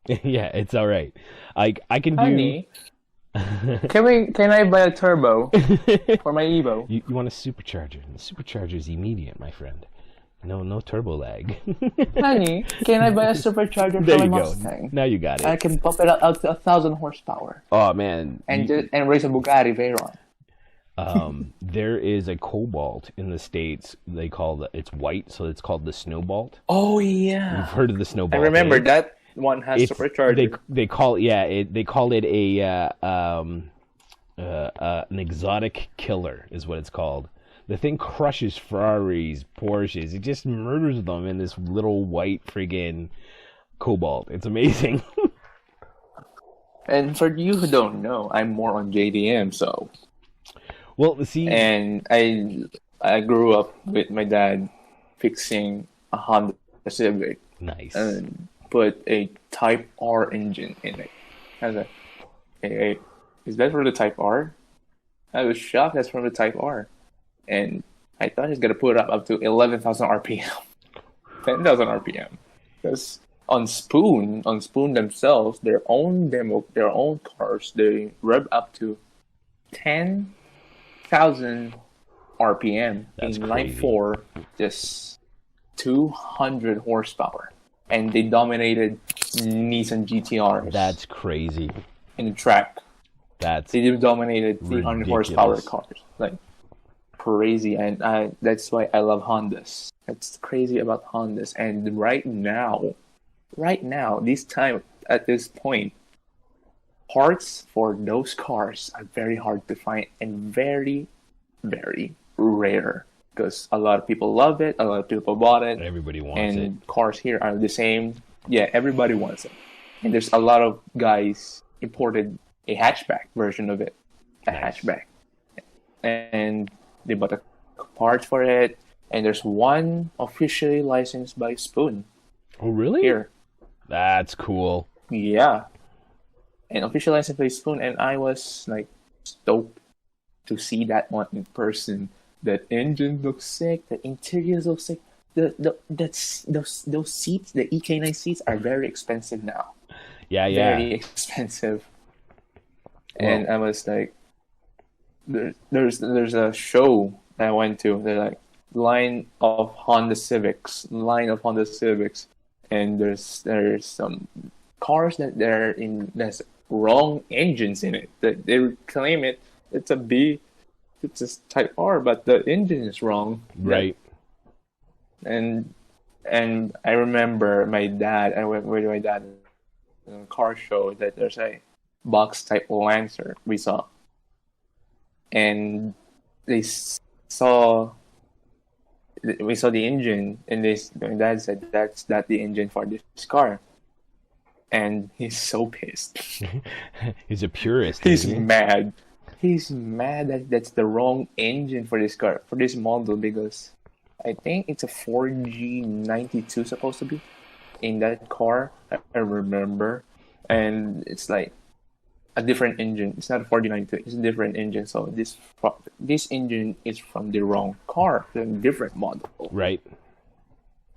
Yeah, it's all right. I can do. Honey, can I buy a turbo for my Evo? You want a supercharger? The supercharger is immediate, my friend. No turbo lag. Honey, can I buy a supercharger for my Mustang? Now you got it. I can pump it out to 1,000 horsepower. Oh man! And race a Bugatti Veyron. There is a Cobalt in the States. They call it's white, so it's called the Snowbolt. Oh yeah, you've heard of the Snowbolt? I remember that one has supercharger. They call it an exotic killer, is what it's called. The thing crushes Ferraris, Porsches. It just murders them in this little white friggin' Cobalt. It's amazing. And for you who don't know, I'm more on JDM, so. Well, see. And I grew up with my dad fixing a Honda Civic. Nice. And put a Type R engine in it. I was like, hey, is that for the Type R? I was shocked that's from the Type R. And I thought he's going to put it up to 11,000 RPM. 10,000 RPM. Because on Spoon themselves, their own cars, they rev up to 10,000 RPM. That's in crazy. 9.4, just 200 horsepower. And they dominated Nissan GTRs. That's crazy. In the track. They dominated 300 horsepower cars. Like, crazy. And that's why I love Hondas. That's crazy about Hondas. And right now, at this point, parts for those cars are very hard to find and very, very rare. Because a lot of people love it, a lot of people bought it. Everybody wants it. And cars here are the same. Yeah, everybody wants it. And there's a lot of guys imported a hatchback version of it. Hatchback. And they bought the parts for it. And there's one officially licensed by Spoon. Oh, really? Here. That's cool. Yeah. And officially licensed by Spoon. And I was, like, stoked to see that one in person. That engine looks sick. The interior looks sick. Those seats, the EK9 seats, are very expensive now. Yeah. Very expensive. Whoa. And I was like, there's a show that I went to. They're like line of Honda Civics, and there's some cars that there's wrong engines in it. That they claim it's a Type R, but the engine is wrong. Right. And I remember my dad. I went with my dad in a car show that there's a box type Lancer we saw, and we saw the engine, and my dad said that's not the engine for this car, and he's so pissed. He's a purist. He's mad. He's mad that that's the wrong engine for this car, for this model, because I think it's a 4G92 supposed to be in that car. I remember, and it's like a different engine. It's not a 4G92. It's a different engine. So this engine is from the wrong car, the different model. Right.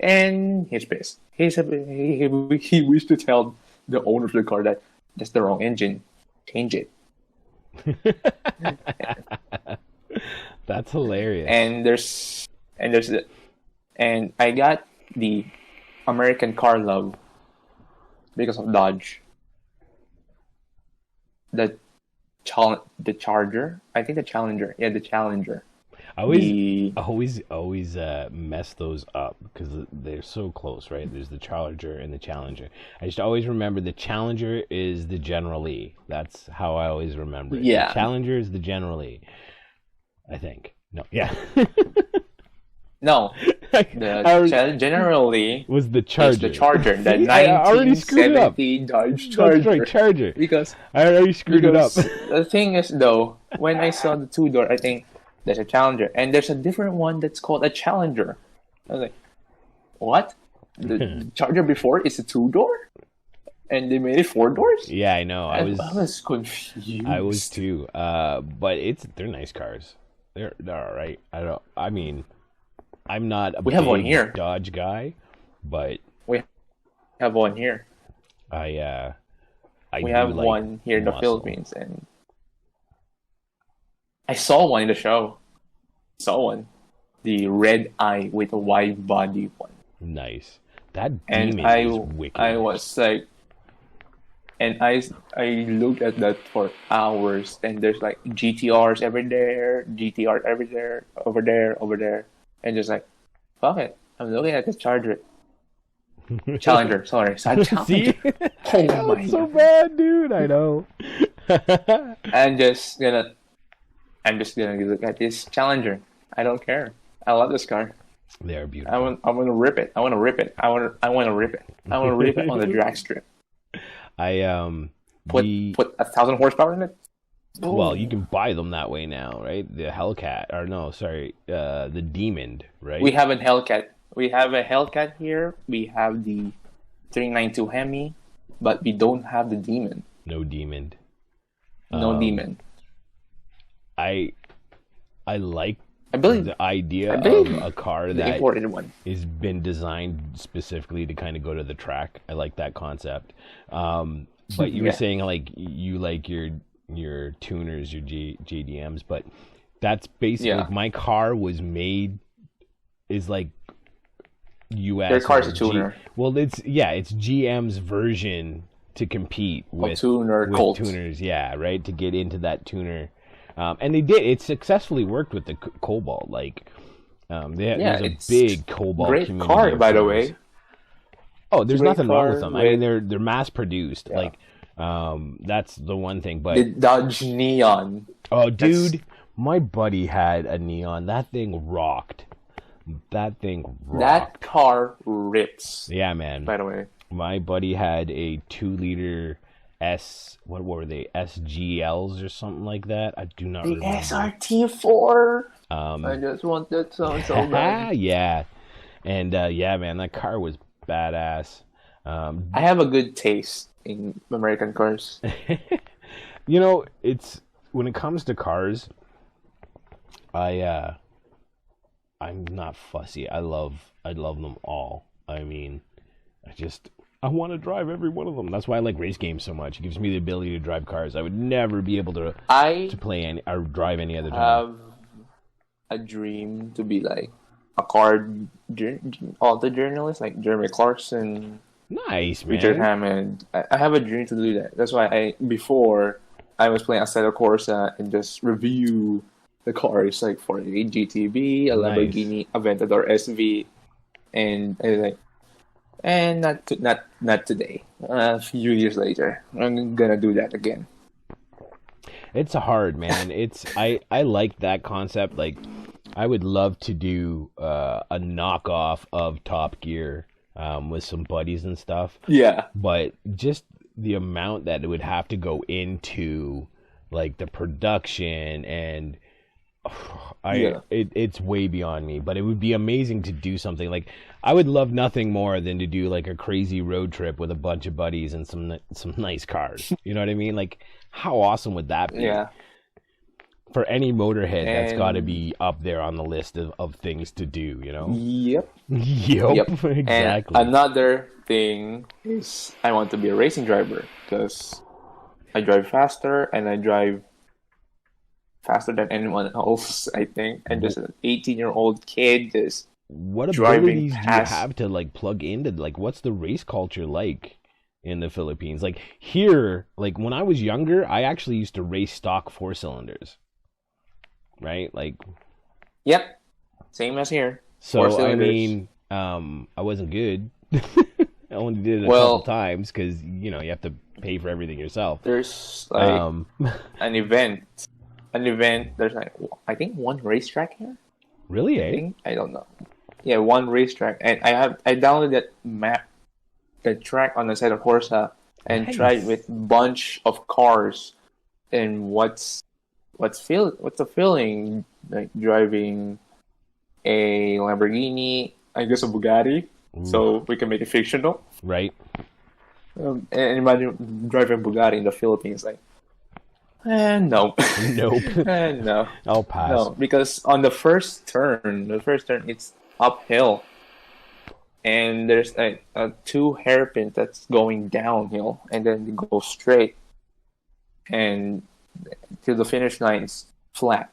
And he's pissed. He wished to tell the owner of the car that that's the wrong engine. Change it. That's hilarious. And I got the American car love because of Dodge. The Charger. I think the Challenger. Yeah, the Challenger. I always mess those up because they're so close, right? There's the Charger and the Challenger. I just always remember the Challenger is the General Lee. That's how I always remember it. Yeah. The Challenger is the General Lee. I think. No. Yeah. No. The General Lee was the Charger. Is the Charger. The See, I already screwed it up. 1970 Dodge Charger. That's right, Charger. Because I already screwed it up. The thing is, though, when I saw the two-door, I think there's a Challenger, and there's a different one that's called a Challenger. I was like, what? The Charger before is a two-door? And they made it four doors? Yeah, I know. I was confused. I was too. But they're nice cars. They're all right. I'm not a have one here. Dodge guy, but we have one here. We have one here in the Philippines, and I saw one in the show. The red eye with a wide body one. Nice. That demon is wicked. I was like, and I looked at that for hours, and there's like GTRs over there, over there, and just like, fuck it, I'm looking at the Challenger. Sorry, Challenger. See? Oh my so God. bad, dude. I know. I'm just gonna look at this Challenger. I don't care. I love this car. They are beautiful. I want to rip it. I want to rip it on the drag strip. Put 1,000 horsepower in it. Well, you can buy them that way now, right? The Hellcat, or no, sorry, the Demon, right? We have a Hellcat. We have a Hellcat here. We have the 392 Hemi, but we don't have the Demon. No Demon. No Demon. I like the idea of a car that has been designed specifically to kind of go to the track. I like that concept. But you were saying like you like your tuners, your JDMs, but that's basically like my car was made is like US. Your car's a tuner. Well, it's GM's version to compete with tuners, yeah, right, to get into that tuner. And they did. It successfully worked with the Cobalt. Like, there's a big Cobalt great community. Great car, by the way. Oh, there's nothing wrong with them. I mean, they're mass produced. Yeah. Like, that's the one thing. But the Dodge Neon. Oh, dude, my buddy had a Neon. That thing rocked. That car rips. Yeah, man. By the way, my buddy had a 2-liter what were they? SGLs or something like that. I do not remember. SRT4. I just want that sound so bad. Yeah, and yeah, man, that car was badass. I have a good taste in American cars. You know, it's when it comes to cars, I'm not fussy. I love them all. I mean, I want to drive every one of them. That's why I like race games so much. It gives me the ability to drive cars. I would never be able to play or drive any other time. I have a dream to be like a car auto journalist, like Jeremy Clarkson. Nice, man. Richard Hammond. I have a dream to do that. That's why before I was playing Assetto Corsa and just review the cars, like for a GTB, a Lamborghini Aventador SV, and I was like, and not today. A few years later, I'm gonna do that again. It's hard, man. I like that concept. Like, I would love to do a knockoff of Top Gear with some buddies and stuff. Yeah. But just the amount that it would have to go into, like, the production and it's way beyond me. But it would be amazing to do something like. I would love nothing more than to do like a crazy road trip with a bunch of buddies and some nice cars. You know what I mean? Like, how awesome would that be? Yeah. For any motorhead, that's got to be up there on the list of things to do, you know? Yep. Yep. Exactly. And another thing is I want to be a racing driver because I drive faster and I drive faster than anyone else, I think. And just an 18-year-old kid just what driving abilities past. do you have to like plug into, like, what's the race culture like in the Philippines? Like here, like when I was younger, I actually used to race stock 4-cylinders, right? Like, Yep, same as here. so 4 I cylinders. mean, I wasn't good. I only did it a couple times because you know you have to pay for everything yourself. There's like an event. There's like, I think, one racetrack here. Really, eh? I don't know. Yeah, one racetrack, and I downloaded that map, the track on the side of Horsa, and tried with bunch of cars. And what's the feeling like driving a Lamborghini? I guess a Bugatti. Ooh. So we can make it fictional, right? And imagine driving a Bugatti in the Philippines, like. No. Nope. No. I'll pass. No, because on the first turn, it's uphill, and there's like 2 hairpins that's going downhill, and then you go straight, and to the finish line it's flat.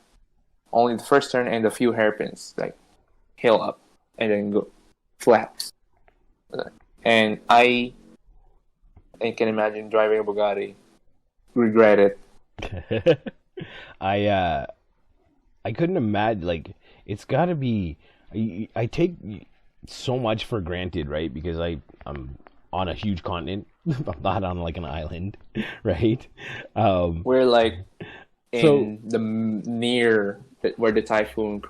Only the first turn and a few hairpins, like hill up, and then go flat. And I can imagine driving a Bugatti, regret it. I couldn't imagine, like, it's gotta be, I take so much for granted, right? Because I'm on a huge continent. I'm not on like an island, right? We're like in the near where the typhoon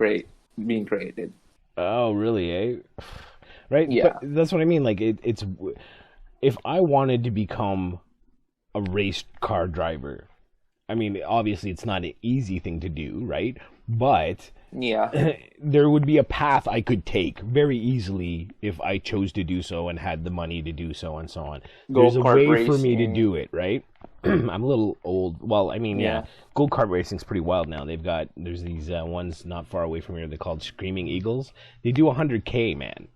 being created. Oh, really, eh? Right? Yeah. But that's what I mean. Like, it's, if I wanted to become a race car driver, I mean, obviously it's not an easy thing to do, right? But yeah, there would be a path I could take very easily if I chose to do so and had the money to do so and so on. There's a way for me to do it, right? I'm a little old. Well, I mean, yeah, go-kart racing's pretty wild now. There's these ones not far away from here. They're called Screaming Eagles. They do 100K, man.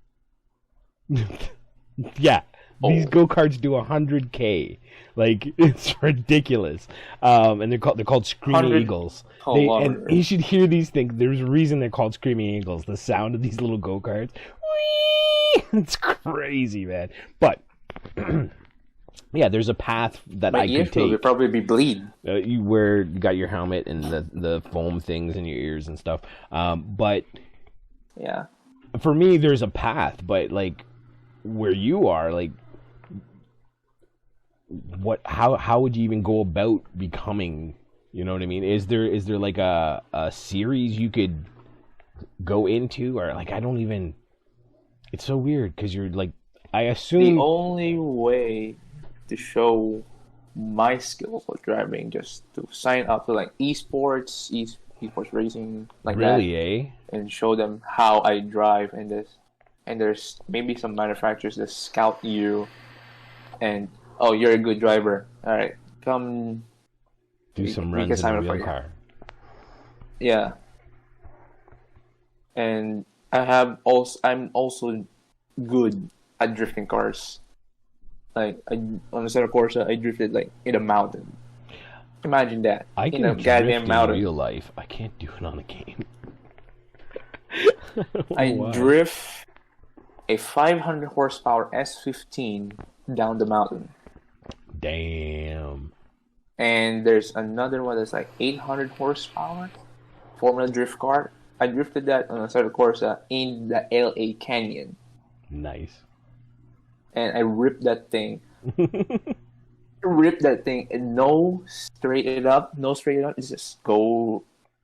Yeah. These go-karts do 100K. Like, it's ridiculous. And they're called Screaming Eagles. And you should hear these things. There's a reason they're called Screaming Eagles. The sound of these little go-karts. It's crazy, man. But yeah, there's a path that I could take. Would probably be bleed. You got your helmet and the foam things in your ears and stuff. But yeah, for me, there's a path. But like where you are, like, how would you even go about becoming, you know what I mean? Is there like a series you could go into, or like, I don't even, it's so weird because you're like, I assume the only way to show my skills of driving just to sign up to like esports racing, like really, that, eh? and show them how I drive and there's maybe some manufacturers that scout you and, oh, you're a good driver. All right, come do some runs in a real car. Yeah, and I'm also good at drifting cars. Like on the Santa Corsa, I drifted like in a mountain. Imagine that. I can drift in real life. I can't do it on a game. I drift a 500 horsepower S15 down the mountain. Damn. And there's another one that's like 800 horsepower Formula Drift car. I drifted that on a Santa Corsa in the LA Canyon. Nice. And I ripped that thing. And no straight it up. It's just go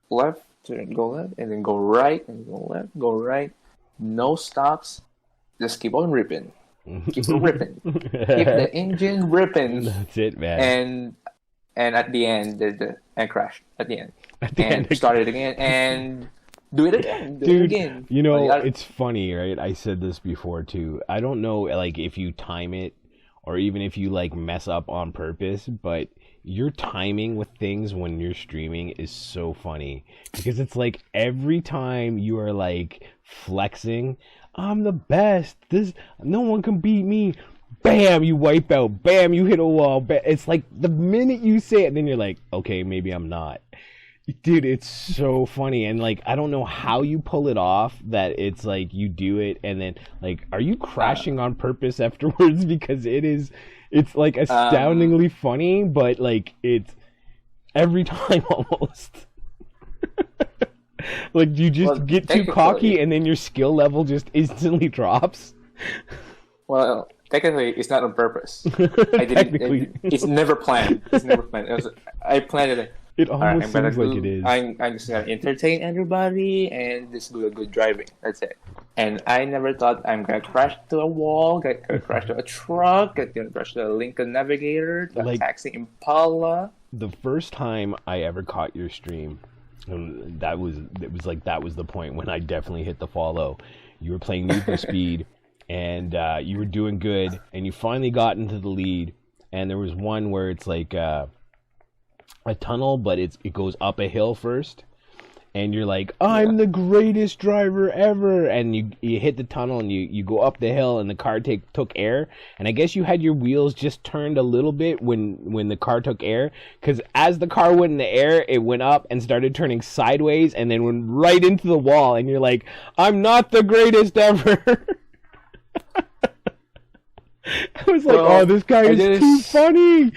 left, go left, and then go right, and go left, go right. No stops. Just keep on ripping. Keep on ripping. Keep the engine ripping. That's it, man. And at the end, and crashed at the end. Started again and do it again. Dude, it again. You know, it's funny, right? I said this before too. I don't know, like, if you time it or even if you like mess up on purpose, but your timing with things when you're streaming is so funny because it's like every time you are like flexing, I'm the best. No one can beat me. Bam, you wipe out. Bam, you hit a wall. Bam. It's like the minute you say it, then you're like, okay, maybe I'm not. Dude, it's so funny, and like I don't know how you pull it off. That it's like you do it, and then like, are you crashing on purpose afterwards? Because it's like astoundingly funny, but like it's every time almost. Like, do you just get too cocky, and then your skill level just instantly drops? Well, technically, it's not on purpose. It's never planned. It's never planned. I planned it. It almost seems like it is. I'm just gonna entertain everybody and just do a good driving. That's it. And I never thought I'm gonna crash to a wall, gonna crash to a truck, gonna crash to a Lincoln Navigator, to a taxi Impala. The first time I ever caught your stream, that was the point when I definitely hit the follow. You were playing Need for Speed, and you were doing good, and you finally got into the lead. And there was one where it's like a tunnel, but it goes up a hill first, and you're like, I'm the greatest driver ever, and you hit the tunnel, and you go up the hill, and the car took air, and I guess you had your wheels just turned a little bit when the car took air, because as the car went in the air, it went up and started turning sideways, and then went right into the wall, and you're like, I'm not the greatest ever. I was like, this guy is too funny.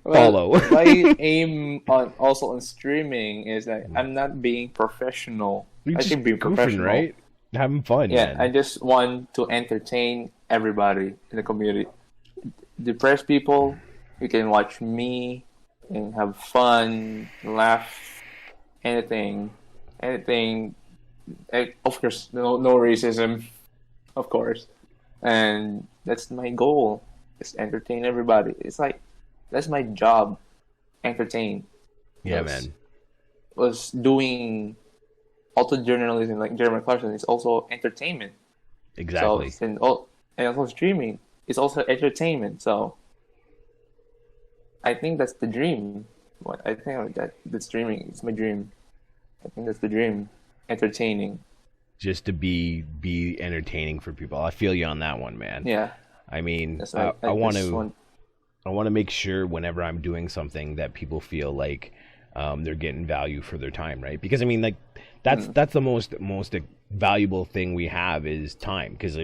Follow. My aim also on streaming is that I'm not being professional. I should be professional, right? Having fun. Yeah, man. I just want to entertain everybody in the community. Depressed people, you can watch me and have fun, laugh, anything. Of course, no racism, of course. And that's my goal. Just entertain everybody. It's like, that's my job, entertain. Yeah, man. Was doing also journalism like Jeremy Clarkson is also entertainment. Exactly. So, and also streaming is also entertainment. So I think that's the dream. I think that the streaming is my dream. I think that's the dream. Entertaining. Just to be entertaining for people. I feel you on that one, man. Yeah. I mean, I want to make sure whenever I'm doing something that people feel like they're getting value for their time, right? Because I mean, like that's the most valuable thing we have is time, because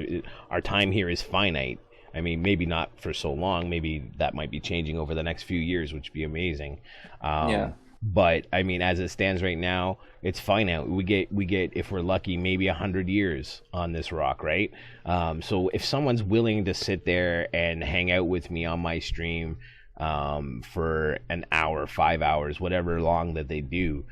our time here is finite. I mean, maybe not for so long. Maybe that might be changing over the next few years, which would be amazing. But I mean, as it stands right now, it's finite. We get if we're lucky, maybe 100 years on this rock, right? So if someone's willing to sit there and hang out with me on my stream for an hour, 5 hours, whatever long that they do,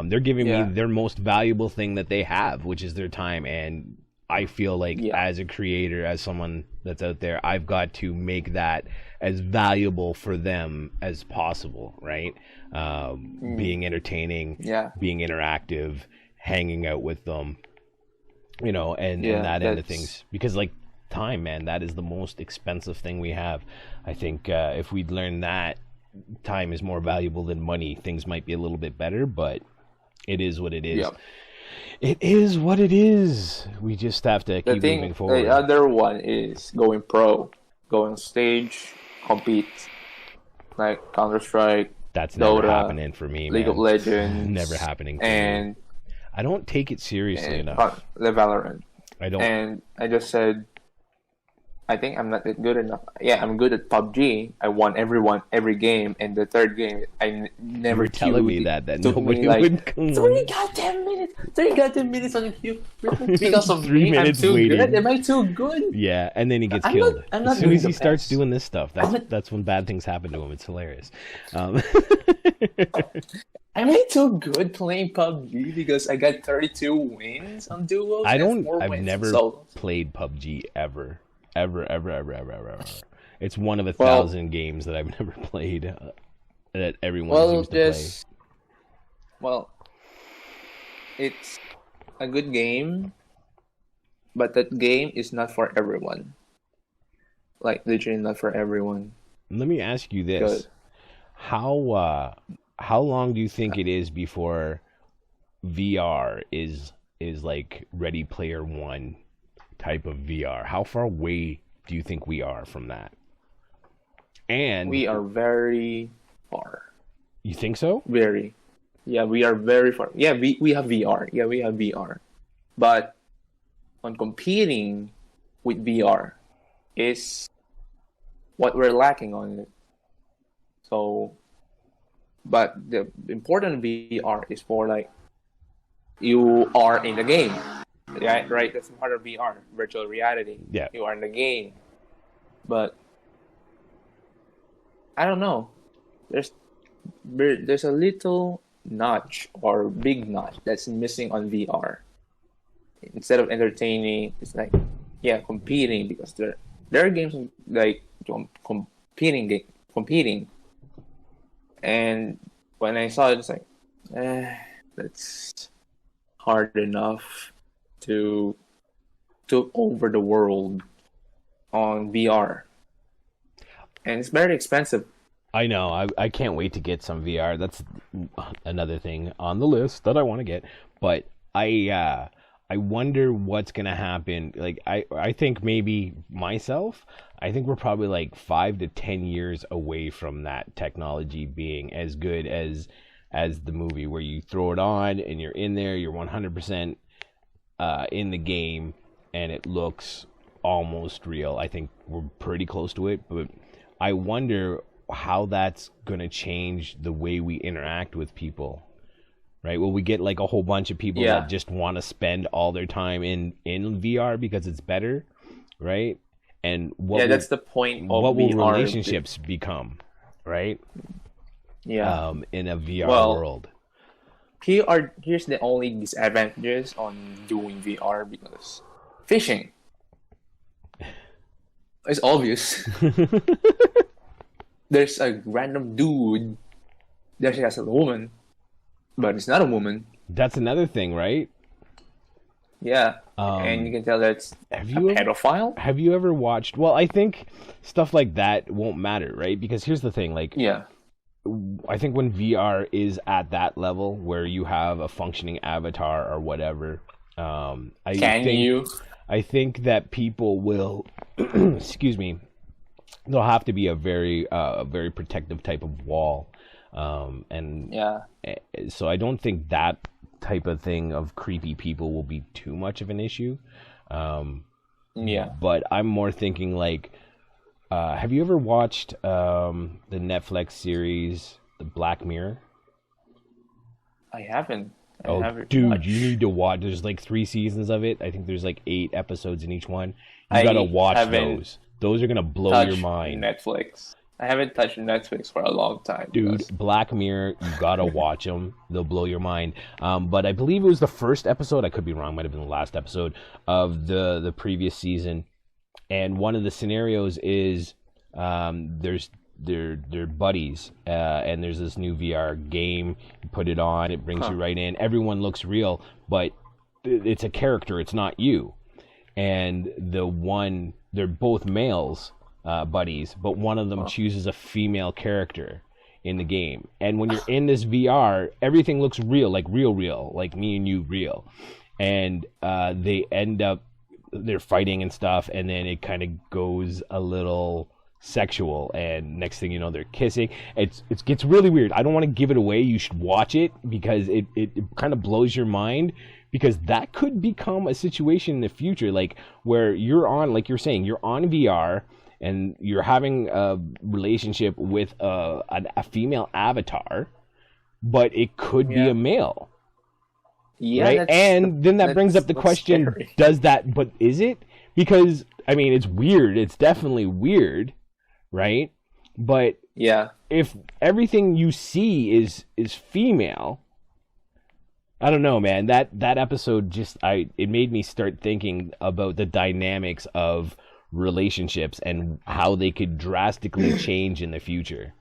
they're giving me their most valuable thing that they have, which is their time. And I feel like as a creator, as someone that's out there, I've got to make that as valuable for them as possible, right? Being entertaining, being interactive, hanging out with them, and that end of things. Because like time, man, that is the most expensive thing we have. I think if we'd learn that time is more valuable than money, things might be a little bit better, but it is what it is. Yep. It is what it is. We just have to keep moving forward. The other one is going pro, going on stage, compete, like Counter-Strike. That's Dota, never happening for me, League of Legends. Never happening for me. I don't take it seriously enough. The Valorant. I don't. And I just said, I think I'm not good enough. Yeah, I'm good at PUBG. I won every game, and the third game, I never queued. Telling me that nobody would come. 3 goddamn minutes on the queue because of 3 minutes I'm too waiting. Good. Am I too good? Yeah, and then he gets killed. As soon as he starts doing this stuff, that's when bad things happen to him. It's hilarious. Am I too good playing PUBG because I got 32 wins on duos? I've never played PUBG ever. Ever. It's one of 1,000 games that I've never played that everyone seems to play. Well, it's a good game, but that game is not for everyone. Like, literally not for everyone. Let me ask you this. How long do you think it is before VR is like Ready Player One type of VR? How far away do you think we are from that? And we are very far. You think so? Very. Yeah, we are very far. Yeah, we have VR. Yeah, we have VR. But on competing with VR is what we're lacking on it. So, but the important VR is for like you are in the game. Yeah, right. That's part of VR, virtual reality. Yeah. You are in the game. But I don't know. There's a little notch or big notch that's missing on VR. Instead of entertaining, it's like competing, because there are games like competing, and when I saw it, it's like, that's hard enough to took over the world on VR, and it's very expensive. I know. I can't wait to get some VR. That's another thing on the list that I want to get. But I wonder what's gonna happen. Like I think maybe myself, I think we're probably like 5 to 10 years away from that technology being as good as the movie, where you throw it on and you're in there, you're 100% in the game, and it looks almost real. I think we're pretty close to it, but I wonder how that's gonna change the way we interact with people. Right? Will we get like a whole bunch of people that just want to spend all their time in VR because it's better, right? And that's the point of what will VR relationships become, right? Yeah. In a VR world. Here's the only disadvantages on doing VR, because fishing. It's obvious. There's a random dude that has a woman, but it's not a woman. That's another thing, right? Yeah, and you can tell that's pedophile. Have you ever watched? Well, I think stuff like that won't matter, right? Because here's the thing, like, I think when VR is at that level where you have a functioning avatar or whatever, I think that people will, excuse me, there'll have to be a very protective type of wall. So I don't think that type of thing of creepy people will be too much of an issue. But I'm more thinking like, have you ever watched the Netflix series, The Black Mirror? I haven't. Dude, you need to watch. There's like 3 seasons of it. I think there's like 8 episodes in each one. You gotta watch those. Those are gonna blow your mind. Netflix. I haven't touched Netflix for a long time. Dude, Black Mirror, you gotta watch them. They'll blow your mind. But I believe it was the first episode, I could be wrong, might have been the last episode of the previous season. And one of the scenarios is they're buddies, and there's this new VR game. You put it on, it brings you right in. Everyone looks real, but it's a character, it's not you. And they're both males, buddies, but one of them chooses a female character in the game. And when you're in this VR, everything looks real, like real, like me and you real. And they end up, they're fighting and stuff, and then it kind of goes a little sexual, and next thing you know, they're kissing. It gets really weird. I don't want to give it away. You should watch it, because it kind of blows your mind, because that could become a situation in the future, like where you're on, like you're saying, you're on VR, and you're having a relationship with a female avatar, but it could be a male. Yeah, right? And then that brings up the question, scary. Does that, but is it? Because, I mean, it's weird. It's definitely weird, right? But if everything you see is female, I don't know, man. That episode it made me start thinking about the dynamics of relationships and how they could drastically change in the future.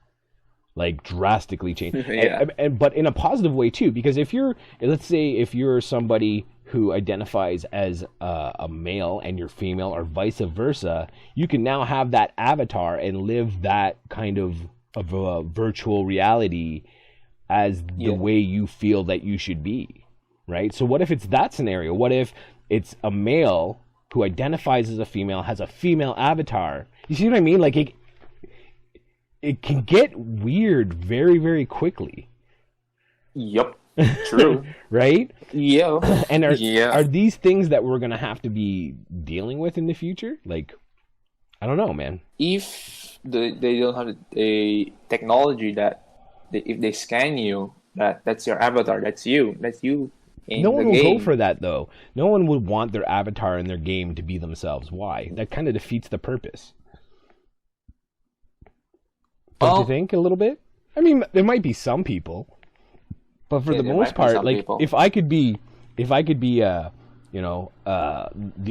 Like drastically change. But in a positive way too, because let's say if you're somebody who identifies as a male and you're female, or vice versa, you can now have that avatar and live that kind of a virtual reality as the way you feel that you should be, right? So what if it's that scenario? What if it's a male who identifies as a female, has a female avatar? You see what I mean? Like it can get weird very, very quickly. Yep. True. Right? Yeah. And are these things that we're gonna have to be dealing with in the future? Like, I don't know, man. If they don't have a technology that if they scan you, that's your avatar, that's you in No one the will game. go for that, though. No one would want their avatar in their game to be themselves. Why? That kind of defeats the purpose. Don't you think a little bit? I mean, there might be some people, but for the most part, like people. if I could be, the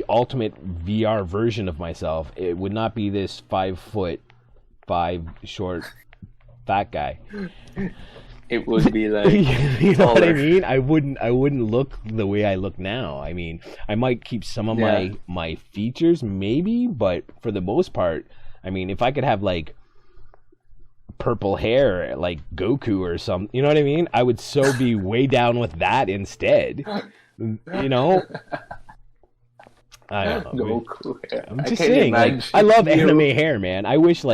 ultimate VR version of myself, it would not be this 5'5" short fat guy. It would be like you know what I mean? I wouldn't look the way I look now. I mean, I might keep some of my features maybe, but for the most part, I mean, if I could have like purple hair like Goku or something, you know what I mean? I would so be way down with that instead. You know? I don't know. Goku hair. I'm just saying, like, I love anime hair, man. I wish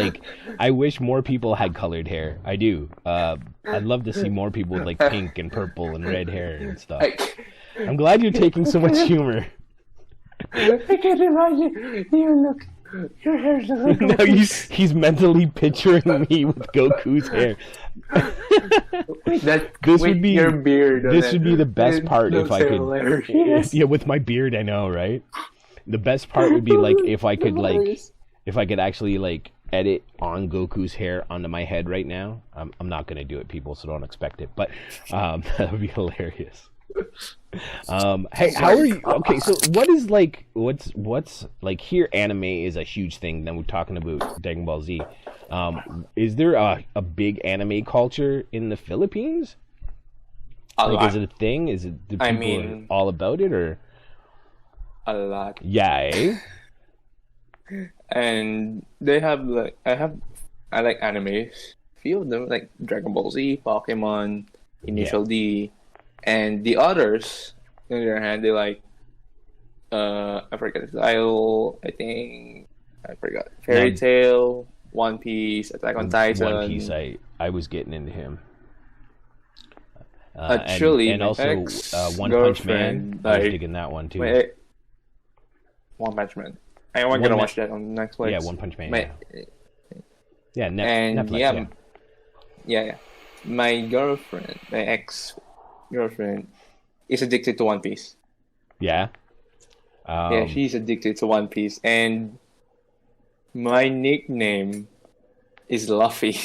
more people had colored hair. I do. I'd love to see more people with like pink and purple and red hair and stuff. I'm glad you're taking so much humor. I can't imagine. Your hair's like No, he's mentally picturing me with Goku's hair. This would be your beard. This would be the best part if I could. Hilarious. Yeah, with my beard, I know, right? The best part would be like if I could actually like edit on Goku's hair onto my head right now. I'm not gonna do it, people, so don't expect it. But that would be hilarious. Hey, how are you? Okay, so what's like here? Anime is a huge thing. Then we're talking about Dragon Ball Z. Is there a big anime culture in the Philippines? Is it a thing? Is it? Do people all about it or? A lot. Yeah. Eh? And they have I like animes. Few of them like Dragon Ball Z, Pokemon, Initial D, and the others. On the other hand, they like I forgot the title. I forgot Fairy Tail, One Piece, Attack on Titan. One Piece. I was getting into him. Actually, and also One Punch Man. I was digging that one too. One Punch Man. I want to watch that on Netflix. Yeah, One Punch Man. Netflix. Yeah. My girlfriend, my ex-girlfriend, is addicted to One Piece. Yeah. Yeah, she's addicted to One Piece, and my nickname is Luffy.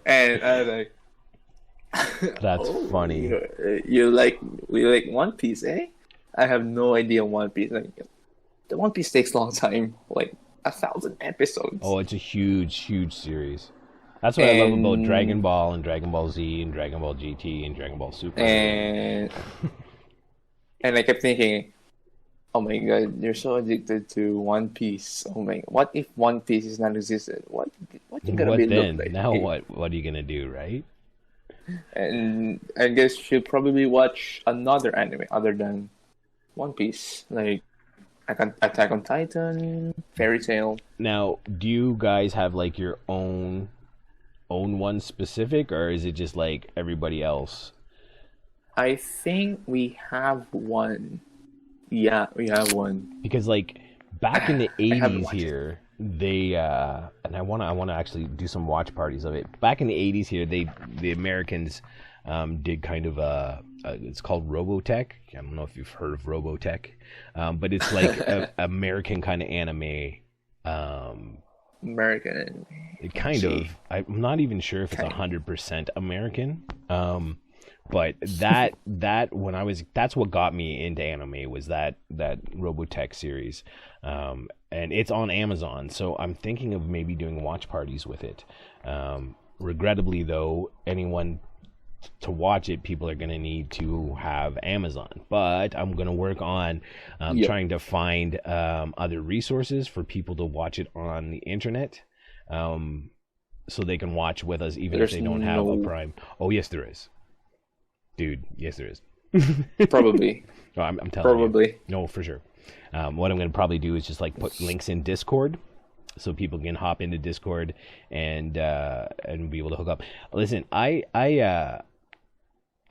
And I was like, that's funny. We like One Piece, eh? I have no idea One Piece. Like, the One Piece takes a long time, like 1,000 episodes. Oh, it's a huge series. That's what I love about Dragon Ball and Dragon Ball Z and Dragon Ball GT and Dragon Ball Super. And I kept thinking, oh my god, you're so addicted to One Piece. Oh my, what if One Piece is not existed? What you gonna be then? look like? Now what are you gonna do, right? And I guess she'll probably watch another anime other than One Piece, like Attack on Titan, Fairy Tail. Now, do you guys have like your own one specific, or is it just like everybody else? I think we have one. Yeah, we have one. Because like back in the 80s here, they and I want to actually do some watch parties of it. Back in the 80s here, the Americans did kind of it's called Robotech. I don't know if you've heard of Robotech, but it's like a American kind of anime. American anime. It kind of. I'm not even sure if it's 100% American. But that when I was, that's what got me into anime, was that Robotech series, and it's on Amazon. So I'm thinking of maybe doing watch parties with it. Regrettably, though, anyone to watch it, people are going to need to have Amazon. But I'm going to work on trying to find other resources for people to watch it on the internet, so they can watch with us even if they don't have a Prime. Oh, yes, there is. Dude, yes, there is. Probably. No, I'm telling you. Probably. No, for sure. What I'm going to probably do is just like put links in Discord, so people can hop into Discord and be able to hook up. Listen, I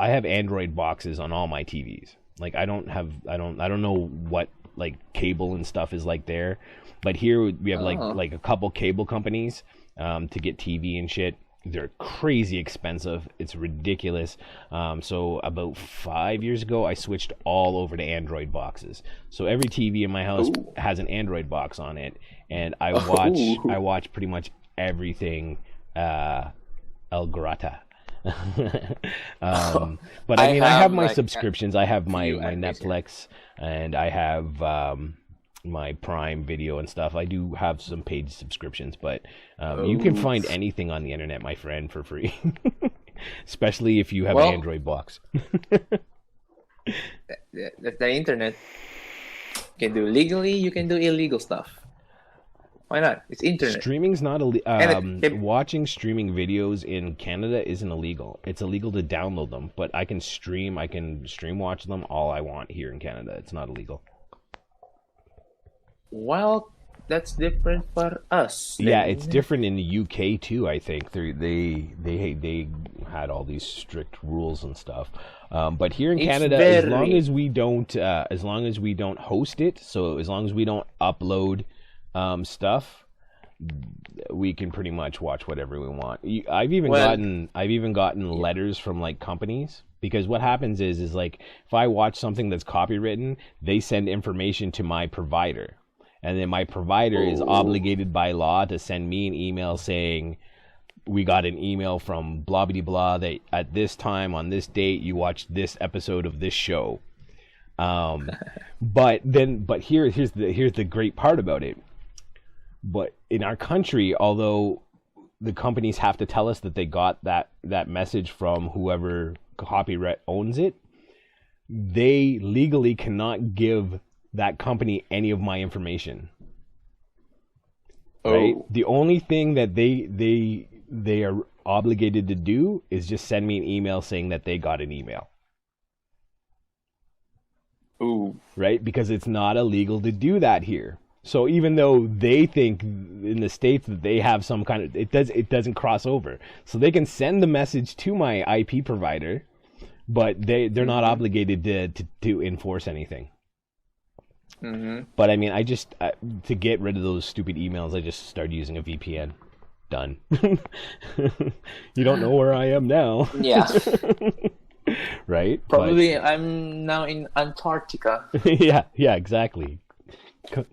have Android boxes on all my TVs. Like I don't know what like cable and stuff is like there, but here we have like a couple cable companies to get TV and shit. They're crazy expensive. It's ridiculous. So about 5 years ago, I switched all over to Android boxes. So every TV in my house has an Android box on it, and I watch pretty much everything El Grata. But I mean, I have my subscriptions. I have my Netflix, and I have my Prime Video and stuff. I do have some paid subscriptions, but you can find anything on the internet, my friend, for free. Especially if you have an Android box. The internet, you can do legally, you can do illegal stuff. Why not? It's internet. Streaming's not watching streaming videos in Canada isn't illegal. It's illegal to download them, but I can stream watch them all I want here in Canada. It's not illegal. Well, that's different for us. Yeah, it's different in the UK too. I think they had all these strict rules and stuff. But here in Canada, as long as we don't host it, so as long as we don't upload stuff, we can pretty much watch whatever we want. I've even gotten letters from like companies. Because what happens is like if I watch something that's copywritten, they send information to my provider. And then my provider is obligated by law to send me an email saying, we got an email from blah blah blah that at this time on this date you watched this episode of this show. But here's the great part about it. But in our country, although the companies have to tell us that they got that message from whoever copyright owns it, they legally cannot give that company any of my information. Right? The only thing that they are obligated to do is just send me an email saying that they got an email. Right? Because it's not illegal to do that here. So even though they think in the States that they have some kind of it doesn't cross over. So they can send the message to my IP provider, but they're not obligated to enforce anything. Mm-hmm. But I mean, I just to get rid of those stupid emails, I just started using a VPN. Done. You don't know where I am now. Yeah. Right? Probably I'm now in Antarctica. Yeah, exactly. Come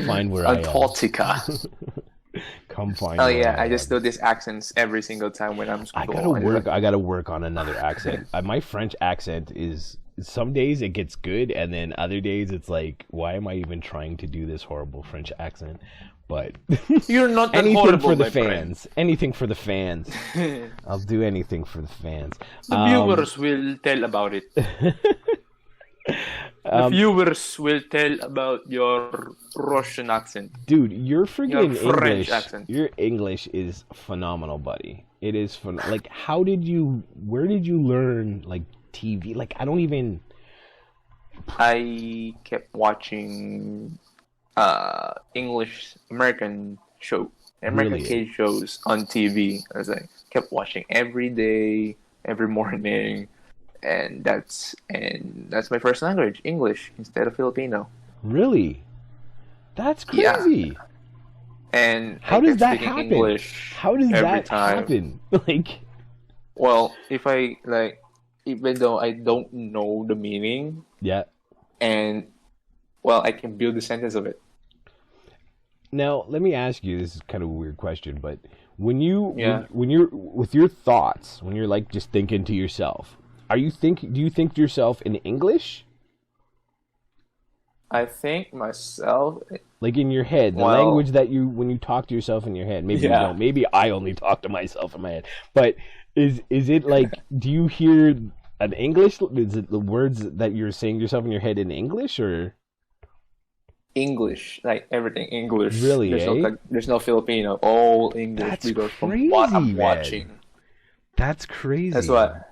find where Antarctica. I am. Come find. Oh yeah, I just do these accents every single time when I'm school. I gotta work on another accent. My French accent is. Some days it gets good, and then other days it's like, why am I even trying to do this horrible French accent? But you're not anything for the fans. Friend. Anything for the fans. I'll do anything for the fans. The viewers will tell about it. The viewers will tell about your Russian accent. Dude, your freaking French accent. Your English is phenomenal, buddy. It is fun. Like, where did you learn, like, TV? Like, I kept watching English American kids shows on TV. I kept watching every day, every morning, and that's my first language, English instead of Filipino. Really? That's crazy. Yeah. And how does that happen? English how does that happen? Like, well, if I like. Even though I don't know the meaning, and well, I can build a sentence of it. Now, let me ask you. This is kind of a weird question, but when you're with your thoughts, when you're like just thinking to yourself, do you think to yourself in English? I think myself, like in your head, the language that when you talk to yourself in your head. Maybe you don't. Maybe I only talk to myself in my head, but. Is it like, do you hear an English? Is it the words that you're saying to yourself in your head in English or? English, like everything English. Really, there's no Filipino, all English. That's because crazy, from what I'm man. watching. That's crazy. That's what.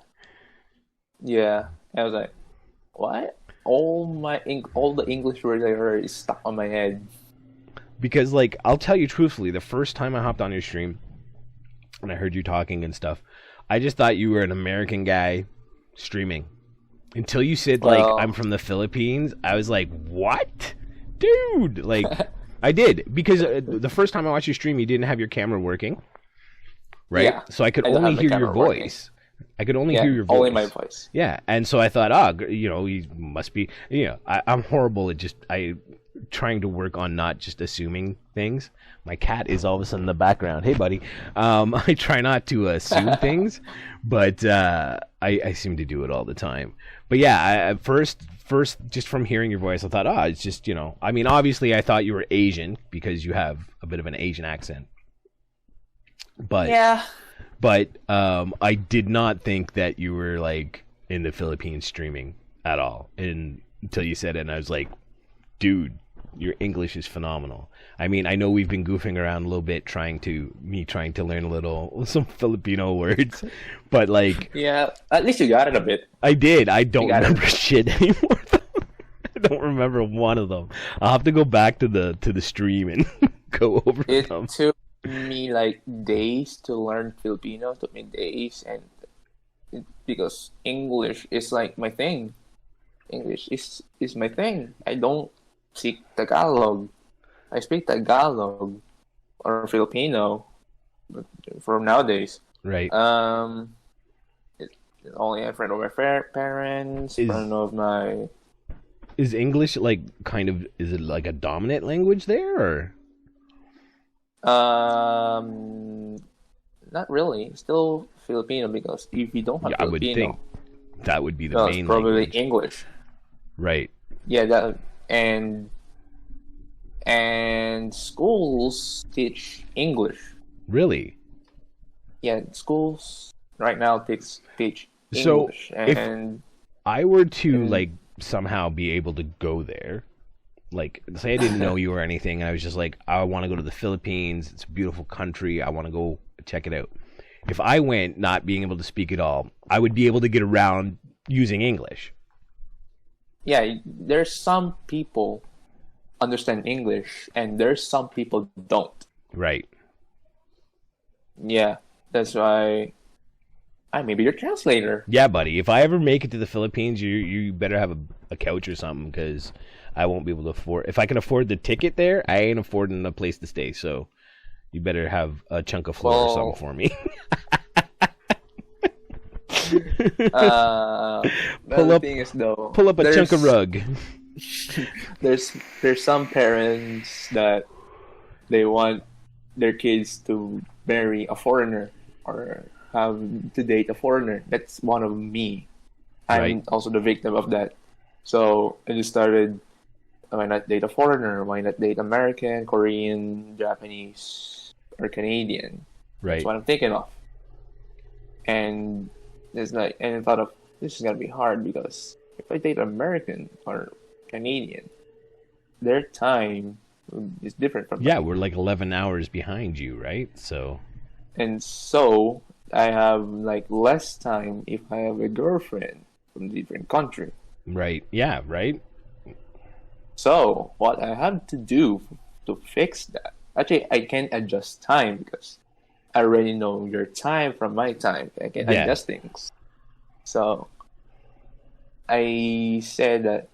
Yeah, I was like, what? All the English words I heard is stuck on my head. Because, like, I'll tell you truthfully, the first time I hopped on your stream and I heard you talking and stuff, I just thought you were an American guy streaming. Until you said, like, I'm from the Philippines, I was like, what? Dude! Like, I did. Because the first time I watched your stream, you didn't have your camera working. Right? Yeah, so I could only hear your voice. I could only hear your voice. Only my voice. Yeah, and so I thought, he must be, I'm horrible at trying to work on not just assuming things. My cat is all of a sudden in the background. Hey, buddy. I try not to assume things, but I seem to do it all the time. But yeah, first, just from hearing your voice, I thought, it's just, I mean, obviously I thought you were Asian because you have a bit of an Asian accent. But yeah. But I did not think that you were, like, in the Philippines streaming at all until you said it, and I was like, dude, your English is phenomenal. I mean, I know we've been goofing around a little bit trying to learn some Filipino words, but, like... Yeah, at least you got it a bit. I did. I don't remember shit anymore. I don't remember one of them. I'll have to go back to the stream and go over them. It took me like days to learn Filipino. It took me days, and because English is like my thing. English is my thing. I don't speak Tagalog. I speak Tagalog or Filipino from nowadays. Right. It's only in front of my parents, in front of my... Is English like is it like a dominant language there, or? Not really. Still Filipino, because if you don't have Filipino, I would think that would be the main probably language. English. Right. Yeah, that and schools teach English. Really? Yeah, schools right now teach English. So and if I were to like somehow be able to go there, like, say I didn't know you or anything, and I was just like, I want to go to the Philippines. It's a beautiful country. I want to go check it out. If I went not being able to speak at all, I would be able to get around using English. Yeah, there's some people understand English, and there's some people don't. Right. Yeah, that's why I may be your translator. Yeah, buddy. If I ever make it to the Philippines, you better have a couch or something, because I won't be able to afford... If I can afford the ticket there, I ain't affording a place to stay, so you better have a chunk of floor or something for me. Pull up a chunk of rug. There's some parents that they want their kids to marry a foreigner or have to date a foreigner. That's one of me. I'm also the victim of that. So I just started, why not date a foreigner? Why not date American, Korean, Japanese, or Canadian? Right. That's what I'm thinking of. And it's like, and I thought of, this is gonna be hard, because if I date American or Canadian, their time is different from mine. We're like 11 hours behind you, right? So I have like less time if I have a girlfriend from a different country. Right. Yeah, right. So what I have to do to fix that, actually I can adjust time, because I already know your time from my time. I can adjust things. So I said that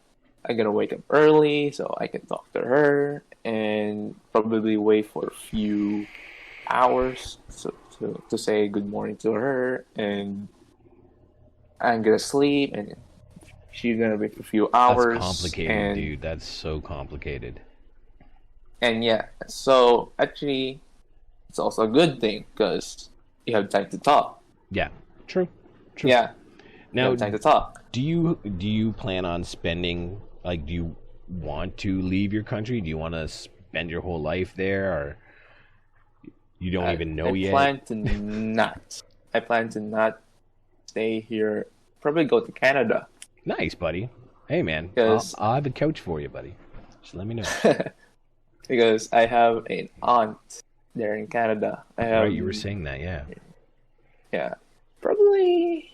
I'm gonna wake up early so I can talk to her, and probably wait for a few hours to say good morning to her, and I'm gonna sleep, and she's gonna wait for a few hours. That's complicated, dude. That's so complicated. And yeah, so actually, it's also a good thing, because you have time to talk. Yeah, true. Yeah. Now, you have time to talk. Do you plan on spending, like, do you want to leave your country? Do you want to spend your whole life there, or you don't even know yet? I plan to not stay here. Probably go to Canada. Nice, buddy. Hey, man. I'll have a couch for you, buddy. Just let me know. Because I have an aunt there in Canada. Right, you were saying that, yeah. Yeah. Probably...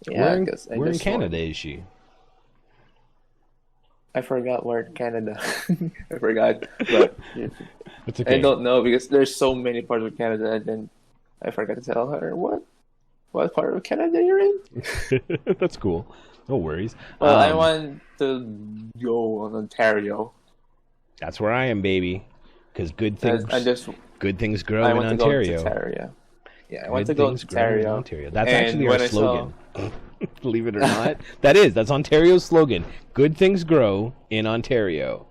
Yeah, where in Canada is she? I forgot where Canada. I forgot, but It's okay. I don't know because there's so many parts of Canada, and then I forgot to tell her what part of Canada you're in. That's cool. No worries. Well, I want to go on Ontario. That's where I am, baby. Because good things grow in want Ontario. To go to Ontario. Yeah, I want to go to Ontario. That's actually our slogan. Believe it or not, that's Ontario's slogan. Good things grow in Ontario.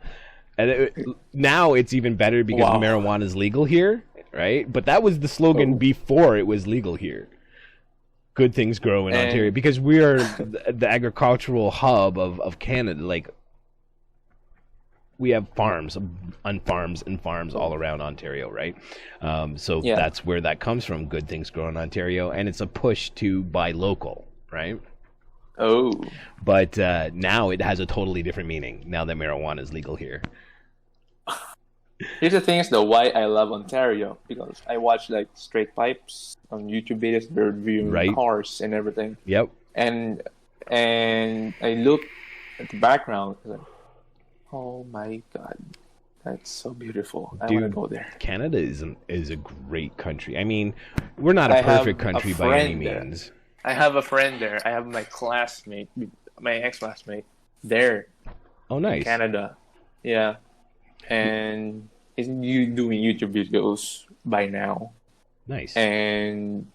And now it's even better because marijuana is legal here, right? But that was the slogan before it was legal here. Good things grow in Ontario because we are the agricultural hub of Canada. Like, we have farms and farms all around Ontario, right? That's where that comes from. Good things grow in Ontario, and it's a push to buy local, right? Oh. But now it has a totally different meaning now that marijuana is legal here. Here's the thing is though why I love Ontario, because I watch like Straight Pipes on YouTube videos, they're reviewing cars and everything. Yep. And I look at the background, like, oh my god, that's so beautiful. I want to go there. Canada is a great country. I mean, we're not a perfect country by any means. I have a friend there. I have my classmate, my ex-classmate there. Oh, nice. In Canada. Yeah. And he's doing YouTube videos by now. Nice. And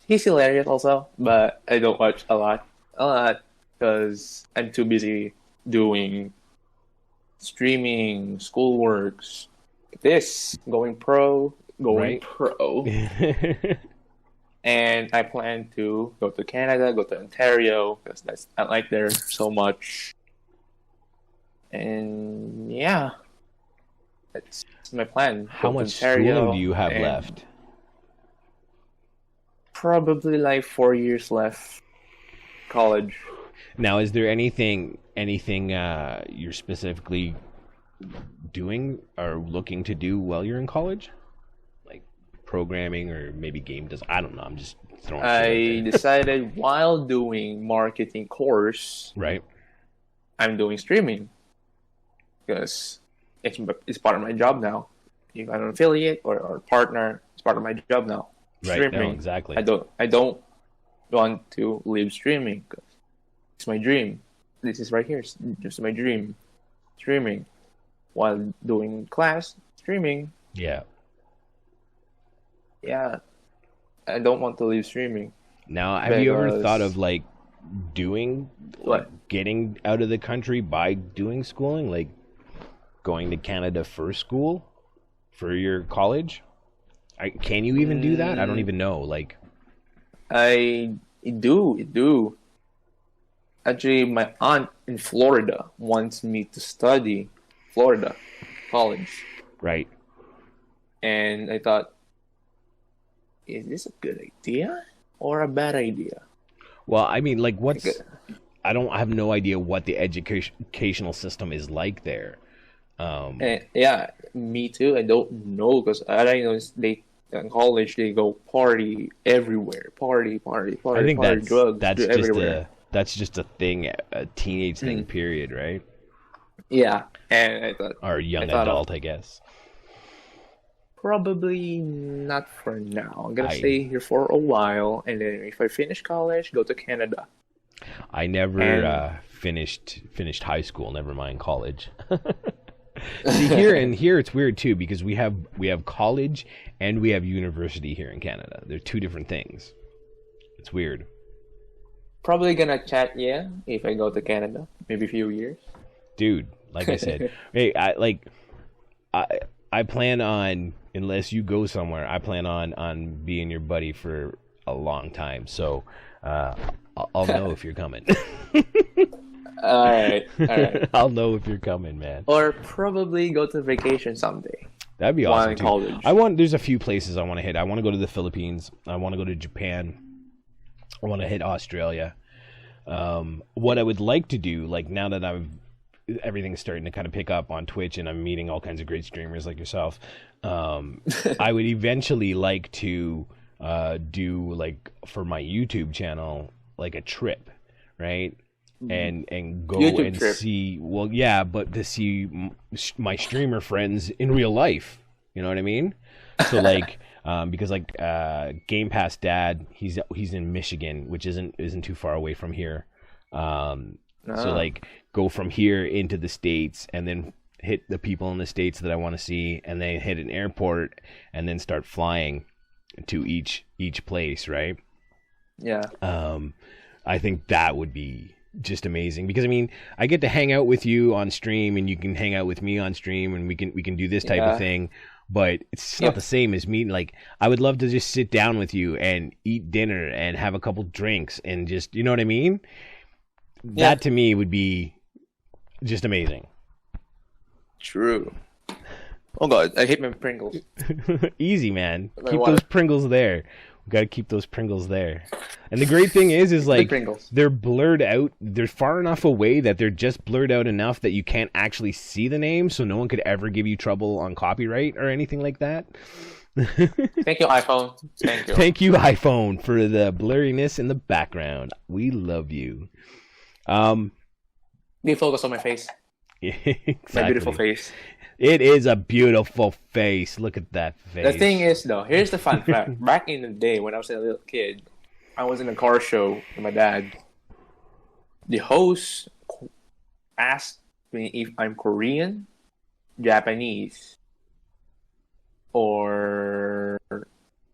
he's hilarious also, but I don't watch a lot because I'm too busy doing streaming, schoolworks, going pro. And I plan to go to Canada, go to Ontario, because I like there so much. And yeah, that's my plan. How much schooling do you have left? Probably like 4 years left. College. Now, is there anything you're specifically doing or looking to do while you're in college? Like programming or maybe game design? I don't know. I'm just throwing. I decided while doing marketing course, right, I'm doing streaming because it's part of my job now. If I'm an affiliate or partner, it's part of my job now. Right. Streaming. No, exactly. I don't want to leave streaming because it's my dream. This is right here. It's just my dream. Streaming while doing class, streaming. Yeah. Yeah. I don't want to leave streaming. Now, have you ever thought of like getting out of the country by doing schooling, like going to Canada for school for your college? Can you even do that? I don't even know. Like, I do. Actually, my aunt in Florida wants me to study Florida college. Right. And I thought, is this a good idea or a bad idea? Well, I mean, like, I have no idea what the educational system is like there. Yeah, me too. I don't know because all I know is in college they go party everywhere, party. I think party, drugs. That's just a thing, a teenage thing, period, right? Yeah, and I thought, or young adult, I guess. Probably not for now. I'm gonna stay here for a while, and then if I finish college, go to Canada. I never finished high school. Never mind college. See, here it's weird too because we have college and we have university here in Canada. They're two different things. It's weird. Probably gonna chat, if I go to Canada, maybe a few years. Dude, like I said, hey, I plan on, unless you go somewhere, I plan on being your buddy for a long time. So I'll know if you're coming. All right. I'll know if you're coming, man. Or probably go to vacation someday. That'd be awesome too. There's a few places I want to hit. I want to go to the Philippines. I want to go to Japan. I want to hit Australia. What I would like to do, like now that everything's starting to kind of pick up on Twitch and I'm meeting all kinds of great streamers like yourself, I would eventually like to do, like, for my YouTube channel, like a trip, right? and go YouTube and trip. see. Well, yeah, but to see my streamer friends in real life. You know what I mean? So like, because like Game Pass Dad, he's in Michigan, which isn't too far away from here. So like, go from here into the States, and then hit the people in the States that I want to see, and then hit an airport, and then start flying to each place, right? Yeah. I think that would be just amazing, because I mean, I get to hang out with you on stream, and you can hang out with me on stream, and we can do this type of thing. But it's not the same as meeting. Like, I would love to just sit down with you and eat dinner and have a couple drinks and just, you know what I mean? Yeah. That to me would be just amazing. True. Oh God, I hate my Pringles. Easy, man. Keep those Pringles there. We gotta keep those Pringles there. And the great thing is like, they're blurred out. They're far enough away that they're just blurred out enough that you can't actually see the name, so no one could ever give you trouble on copyright or anything like that. Thank you, iPhone. Thank you. Thank you, iPhone, for the blurriness in the background. We love you. They focus on my face. Exactly. My beautiful face. It is a beautiful face. Look at that face. The thing is, though, here's the fun fact. Back in the day, when I was a little kid, I was in a car show with my dad. The host asked me if I'm Korean, Japanese, or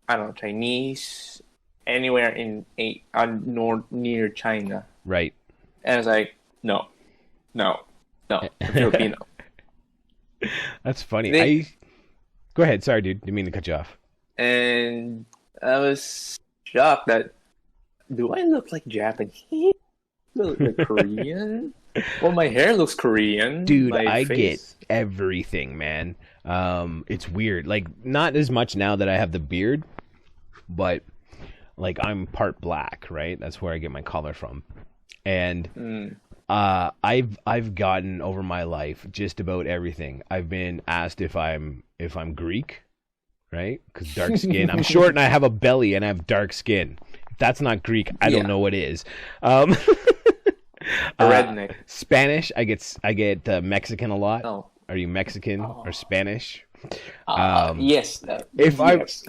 I don't know, Chinese, anywhere near China. Right. And I was like, no, I'm Filipino. That's funny. Go ahead. Sorry, dude. Didn't mean to cut you off. And I was shocked that, do I look like Japanese? Look like Korean? Well, my hair looks Korean. Dude, I get everything, man. It's weird. Like, not as much now that I have the beard, but like, I'm part black, right? That's where I get my color from. And I've gotten over my life just about everything. I've been asked if I'm Greek, right? Because dark skin. I'm short and I have a belly and I have dark skin. If that's not Greek, I don't know what is. Redneck. Spanish. I get Mexican a lot. Oh. Are you Mexican or Spanish? Yes. If those.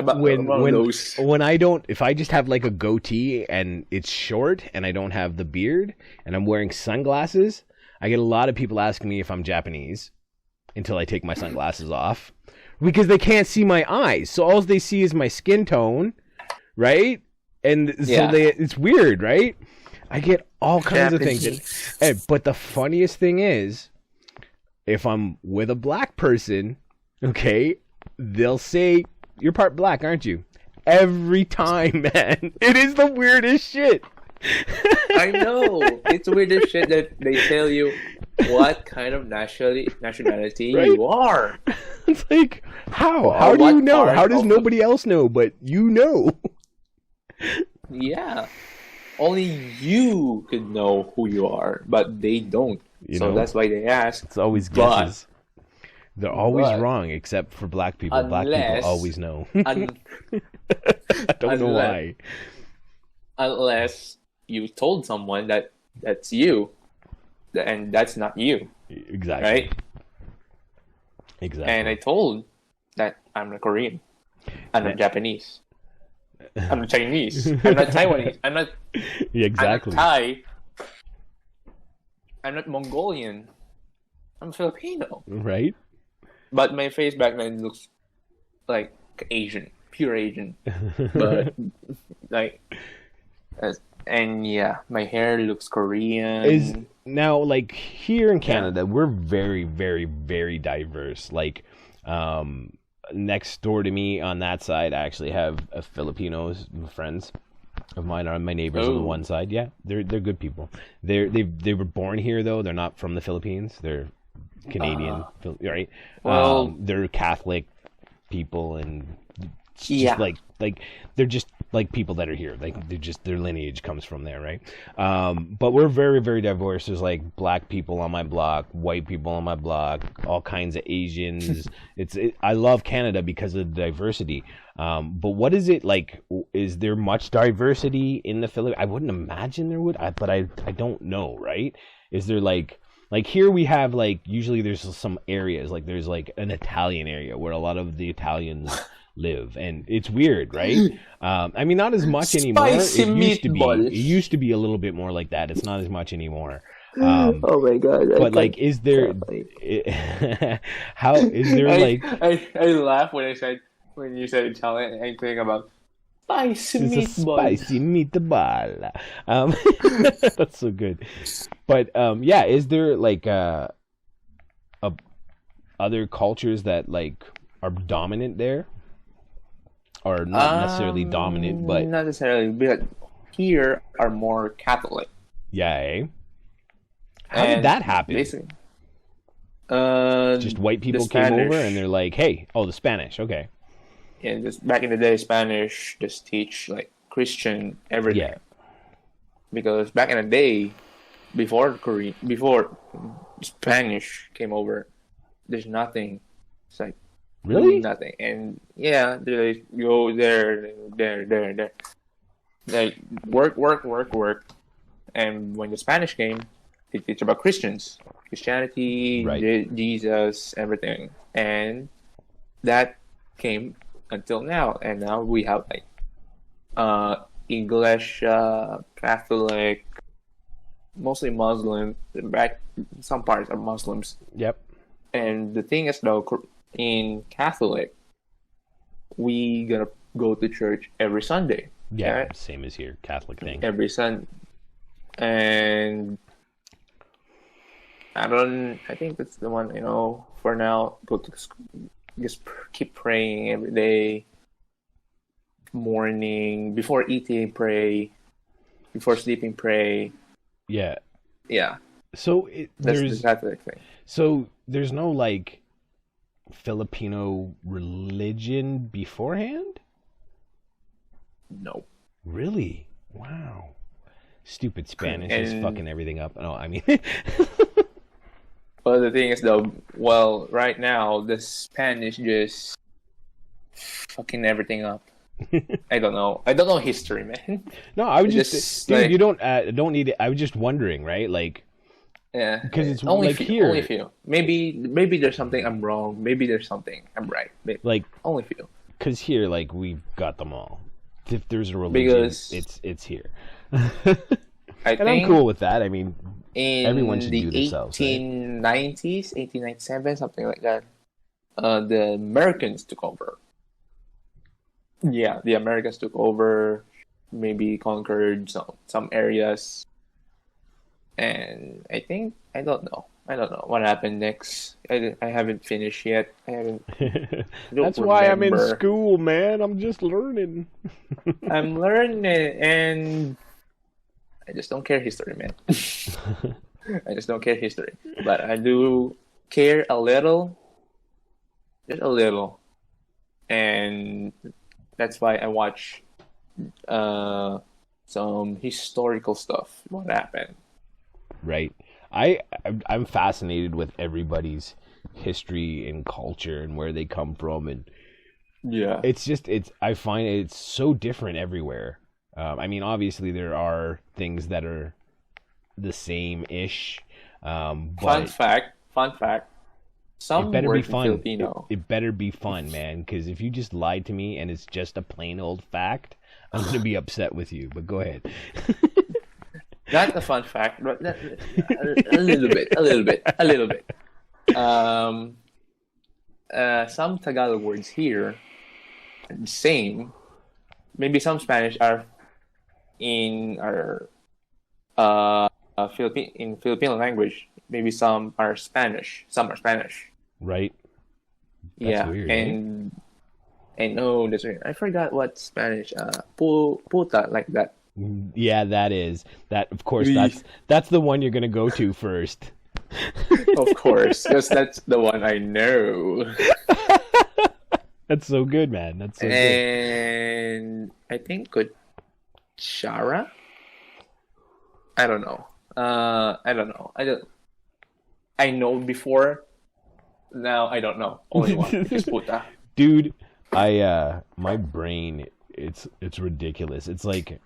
if I just have like a goatee and it's short and I don't have the beard and I'm wearing sunglasses, I get a lot of people asking me if I'm Japanese until I take my sunglasses off, because they can't see my eyes. So all they see is my skin tone, right? And so it's weird, right? I get all kinds of things. But the funniest thing is, if I'm with a black person, okay, they'll say, "You're part black, aren't you?" Every time, man. It is the weirdest shit. I know. It's the weirdest shit that they tell you what kind of nationality you are. It's like, how? How do you know? How does nobody else know, but you know? Yeah. Only you could know who you are, but they don't. So that's why they ask. It's always guesses. They're always wrong, except for black people. Black people always know. I don't know why. Unless you told someone that that's you, and that's not you. Exactly. Right? Exactly. And I told that I'm a Korean. I'm not Japanese. I'm not Chinese. I'm not Taiwanese. I'm not. Yeah, exactly. I'm not Thai. I'm not Mongolian. I'm Filipino. Right. But my face back then looks like Asian, pure Asian. But like, and yeah, my hair looks Korean. Now, like, here in Canada, we're very, very, very diverse. Like, next door to me on that side, I actually have Filipinos, friends of mine, are my neighbors on the one side. Yeah, they're good people. They were born here though. They're not from the Philippines. They're Canadian, right? Well, they're Catholic people and just like they're just like people that are here. Like they're just, their lineage comes from there, right? But we're very, very diverse. There's like black people on my block, white people on my block, all kinds of Asians. I love Canada because of the diversity. But what is it like? Is there much diversity in the Philippines? I wouldn't imagine there would, but I don't know, right? Is there like here we have like, usually there's some areas, like there's like an Italian area where a lot of the Italians live, and it's weird, right? I mean, not as much anymore. It used to be a little bit more like that. It's not as much anymore. Oh my god! But like, is there? How is there like? I laugh when you said Italian. I think about spicy meatball. Spicy meatball. That's so good. But yeah, is there like other cultures that like are dominant there? Or not necessarily dominant, but not necessarily. But here are more Catholic. Yeah. Eh? How did that happen? Basically, just white people came over and they're like, "Hey, the Spanish, okay." Yeah, just back in the day, Spanish just teach like Christian everything. Yeah. Because back in the day, before Spanish came over, there's nothing. It's like. Really? Nothing. And yeah, they go there. Like work. And when the Spanish came, they teach about Christianity, right. Jesus, everything. And that came until now. And now we have like English, Catholic, mostly Muslim. Back some parts are Muslims. Yep. And the thing is though, in Catholic, we gotta go to church every Sunday. Yeah, right? Same as here, Catholic thing. Every Sunday, and I think that's the one. For now, go to just keep praying every day. Morning, before eating, pray. Before sleeping, pray. Yeah. Yeah. So that's the Catholic thing. So there's no like Filipino religion beforehand? No. Really? Wow. Stupid Spanish is fucking everything up. No, I mean. Well, the thing is though, right now the Spanish just fucking everything up. I don't know history, man. No, I was just dude, like, you don't need it. I was just wondering, right? Like. Yeah, because it's only like few, here. Only few. Maybe there's something I'm wrong. Maybe there's something I'm right. Like only few. Because here, like we've got them all. If there's a religion, it's here. I'm cool with that. I mean, everyone should do themselves. 1890s, 1897, something like that. The Americans took over. Yeah, the Americans took over. Maybe conquered some areas. And I don't know what happened next. I haven't finished yet. That's why I'm in school, man. I'm just learning. I'm learning, and I just don't care history, man. I just don't care history, but I do care a little, just a little, and that's why I watch some historical stuff. What happened? Right. I'm fascinated with everybody's history and culture and where they come from, and yeah, I find it's so different everywhere. I mean, obviously there are things that are the same-ish. But fun fact. Some it better be fun. Filipino. It better be fun, man. Because if you just lied to me and it's just a plain old fact, I'm gonna be upset with you. But go ahead. Not a fun fact, but a little bit. Some Tagalog words here are the same. Maybe some Spanish are in our Filipino language. Maybe some are Spanish. Some are Spanish. Right. That's weird, and I know that's weird. I forgot what Spanish. Puta, like that. Yeah, that is that. Of course, that's the one you're gonna go to first. Of course, because that's the one I know. That's so good, man. That's so good. And I think Kuchara. I don't know. I don't know. I know before. Now I don't know. Only one. Just puta. Dude, my brain, it's ridiculous. It's like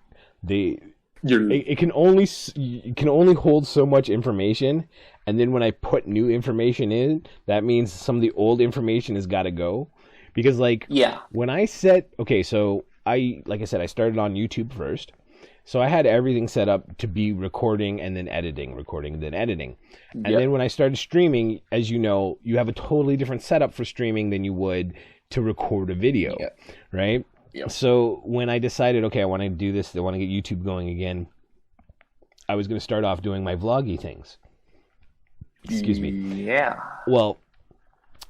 it can only hold so much information, and then when I put new information in, that means some of the old information has got to go. Because when I so like I said, I started on YouTube first. So I had everything set up to be recording and then editing, recording and then editing. And then when I started streaming, as you know, you have a totally different setup for streaming than you would to record a video, right? Yep. So when I decided, okay, I want to do this, I want to get YouTube going again, I was going to start off doing my vloggy things. Excuse me. Yeah. Well,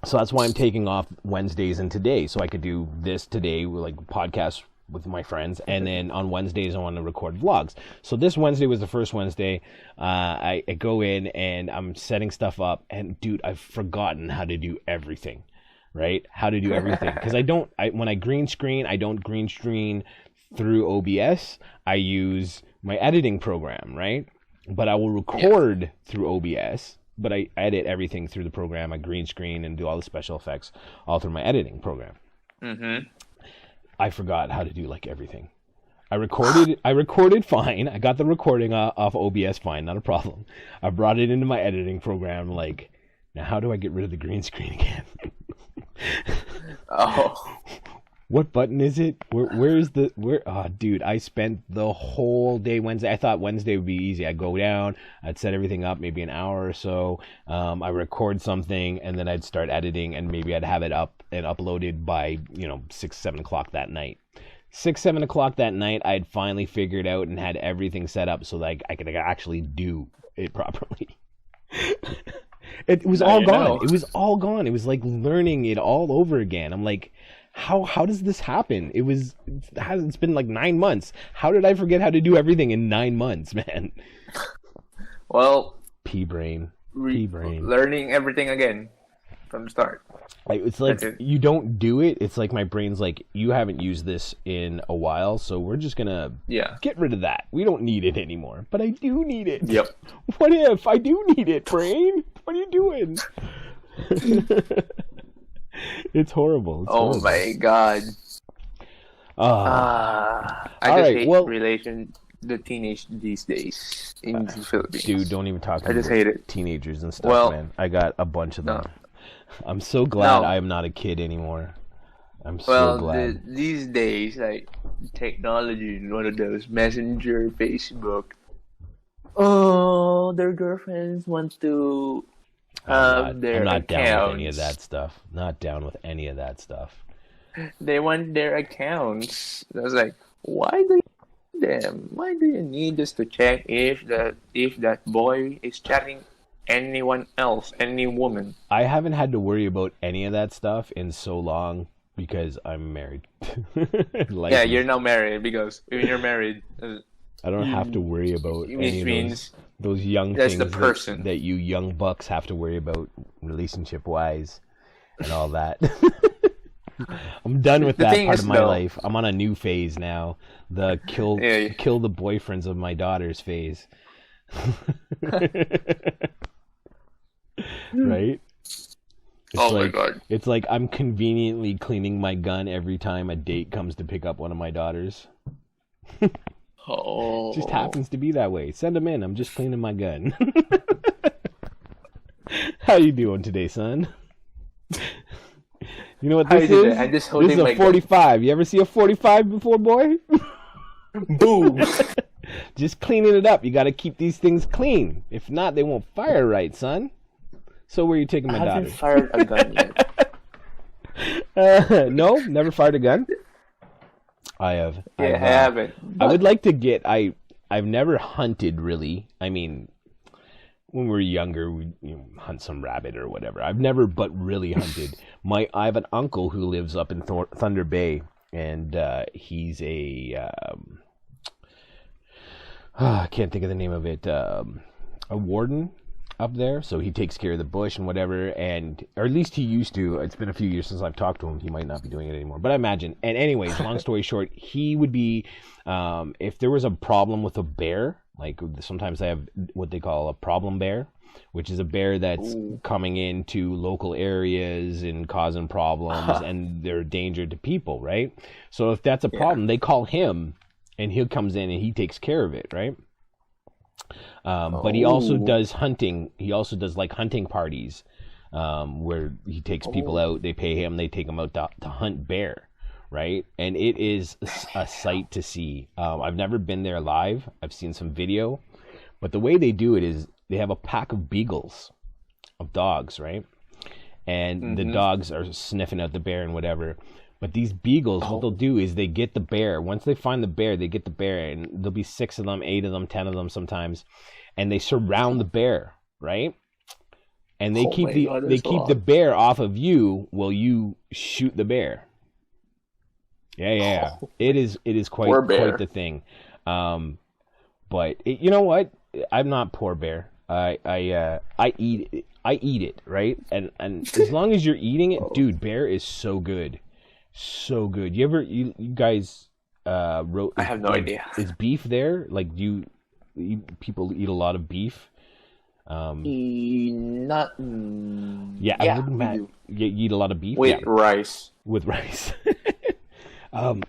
so that's why I'm taking off Wednesdays and today, so I could do this today, like podcasts with my friends, and then on Wednesdays I want to record vlogs. So this Wednesday was the first Wednesday. I go in and I'm setting stuff up, and dude, I've forgotten how to do everything, right? How to do everything, because when I green screen, I don't green screen through OBS. I use my editing program, right? But I will record through OBS, but I edit everything through the program. I green screen and do all the special effects all through my editing program. Mm-hmm. I forgot how to do everything. I recorded fine. I got the recording off OBS fine, not a problem. I brought it into my editing program. Now how do I get rid of the green screen again? Oh. What button is it? Oh, dude, I spent the whole day Wednesday. I thought Wednesday would be easy. I'd go down, I'd set everything up, maybe an hour or so. I record something, and then I'd start editing, and maybe I'd have it up and uploaded by 6, 7 o'clock that night. 6, 7 o'clock that night, I'd finally figured out and had everything set up so that I could actually do it properly. It was all gone. It was all gone. It was like learning it all over again. I'm like, how does this happen? It's been 9 months. How did I forget how to do everything in 9 months, man? Well, P-brain. Learning everything again from the start. It's like you don't do it. It's like my brain's like, you haven't used this in a while, so we're just gonna get rid of that. We don't need it anymore. But I do need it. Yep. What if I do need it, brain? What are you doing? It's horrible. It's horrible. My god. I just hate the teenage these days in the Philippines. Dude, don't even talk about hate it. Teenagers and stuff, man. I got a bunch of them. I'm so glad I am not a kid anymore. I'm so glad. These days, technology is one of those Messenger, Facebook. Oh, their girlfriends want to have their I'm not accounts. Down with any of that stuff. Not down with any of that stuff. They want their accounts. I was like, why do you need us to check if that boy is chatting anyone else, any woman? I haven't had to worry about any of that stuff in so long because I'm married. You're now married, because when you're married, I don't have to worry about any of those young things that you young bucks have to worry about relationship wise and all that. I'm done with that part of my life. I'm on a new phase now. The kill the boyfriends of my daughters phase. Right? My god. It's like I'm conveniently cleaning my gun every time a date comes to pick up one of my daughters. Just happens to be that way. Send them in. I'm just cleaning my gun. How you doing today, son? You know what this is? This is a 45. You ever see a 45 before, boy? Boom. Just cleaning it up. You got to keep these things clean. If not, they won't fire right, son. So where are you taking my daughter? I haven't fired a gun yet. No? Never fired a gun? I have. I haven't. I would like to get... I've never hunted, really. I mean, when we were younger, we'd hunt some rabbit or whatever. I've never but really hunted. I have an uncle who lives up in Thunder Bay, and he's a... I can't think of the name of it. A warden up there, so he takes care of the bush and whatever, or at least he used to. It's been a few years since I've talked to him. He might not be doing it anymore, but I imagine. And anyways, long story short, he would be, if there was a problem with a bear, like sometimes they have what they call a problem bear, which is a bear that's coming into local areas and causing problems, and they're a danger to people, right? So if that's a problem, they call him, and he comes in and he takes care of it, right? But he also does hunting. He also does like hunting parties, where he takes people out. They pay him. They take him out to hunt bear, right? And it is a sight to see. I've never been there live. I've seen some video, but the way they do it is they have a pack of beagles, of dogs, right? And the dogs are sniffing out the bear and whatever. But these beagles, what they'll do is they get the bear. Once they find the bear, they get the bear, and there'll be 6 of them, 8 of them, 10 of them sometimes, and they surround the bear, right? And they keep the bear off of you while you shoot the bear. Yeah. It is quite the thing. But you know what? I'm not poor bear. I eat it, right? And as long as you're eating it, dude, bear is so good. So good. You guys wrote? I have no idea. Is beef there? Like, people eat a lot of beef? Not. Yeah, I wouldn't imagine. You eat a lot of beef with rice. With rice. You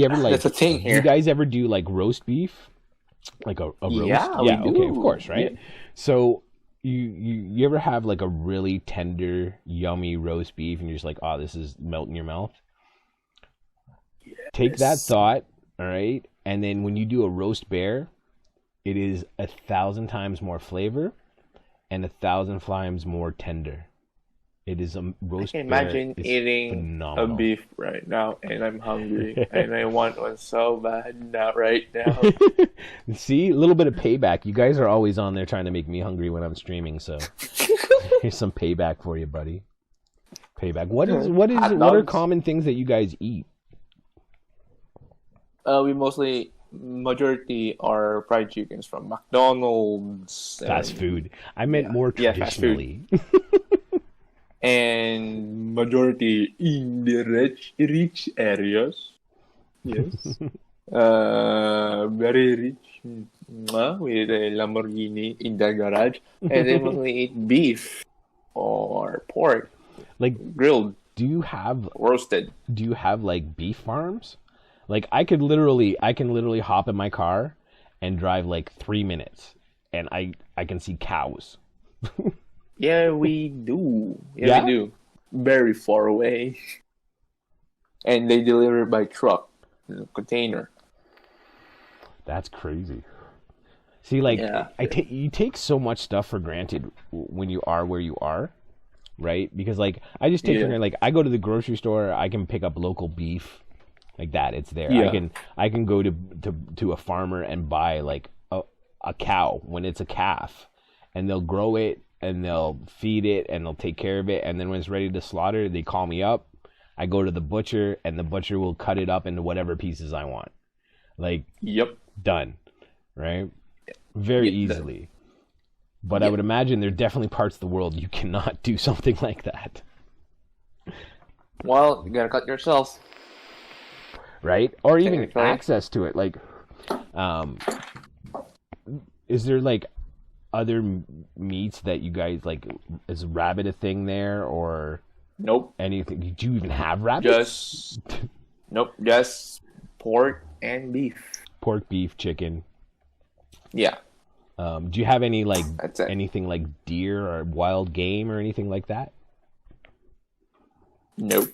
ever like? That's a thing here. You guys ever do like roast beef? Like a roast? Yeah, we do. Okay, of course, right? Yeah. So. You ever have like a really tender, yummy roast beef, and you're just like, oh, this is melt in your mouth? Yes. Take that thought, all right, and then when you do a roast bear, it is 1,000 times more flavor and 1,000 times more tender. It is a roast bear. I can imagine eating phenomenal. a beef right now, and I'm hungry, and I want one so bad right now. See, a little bit of payback. You guys are always on there trying to make me hungry when I'm streaming, so here's some payback for you, buddy. Payback. What are common things that you guys eat? We majority are fried chickens from McDonald's. Fast food. I meant more traditionally. And majority in the rich areas. Yes. Very rich. With a Lamborghini in the garage. And they mostly eat beef or pork. Like grilled. Roasted. Do you have like beef farms? Like I can literally hop in my car and drive like 3 minutes and I can see cows. Yeah, we do. Yeah, we do. Very far away. And they deliver by truck, container. That's crazy. See, like, you take so much stuff for granted when you are where you are, right? Because, like, I just take for granted, like, I go to the grocery store, I can pick up local beef, like that. It's there. Yeah. I can go to a farmer and buy like a cow when it's a calf, and they'll grow it. And they'll feed it, and they'll take care of it. And then when it's ready to slaughter, they call me up. I go to the butcher, and the butcher will cut it up into whatever pieces I want. Like, done, right? Very easily. Done. But I would imagine there are definitely parts of the world you cannot do something like that. Well, you gotta cut yourself. Right? Or even access to it. Like, is there, like, other meats that you guys like? Is rabbit a thing there, or nope? Anything? Do you even have rabbits? Just pork and beef. Pork, beef, chicken. Yeah. Do you have any like anything like deer or wild game or anything like that? Nope.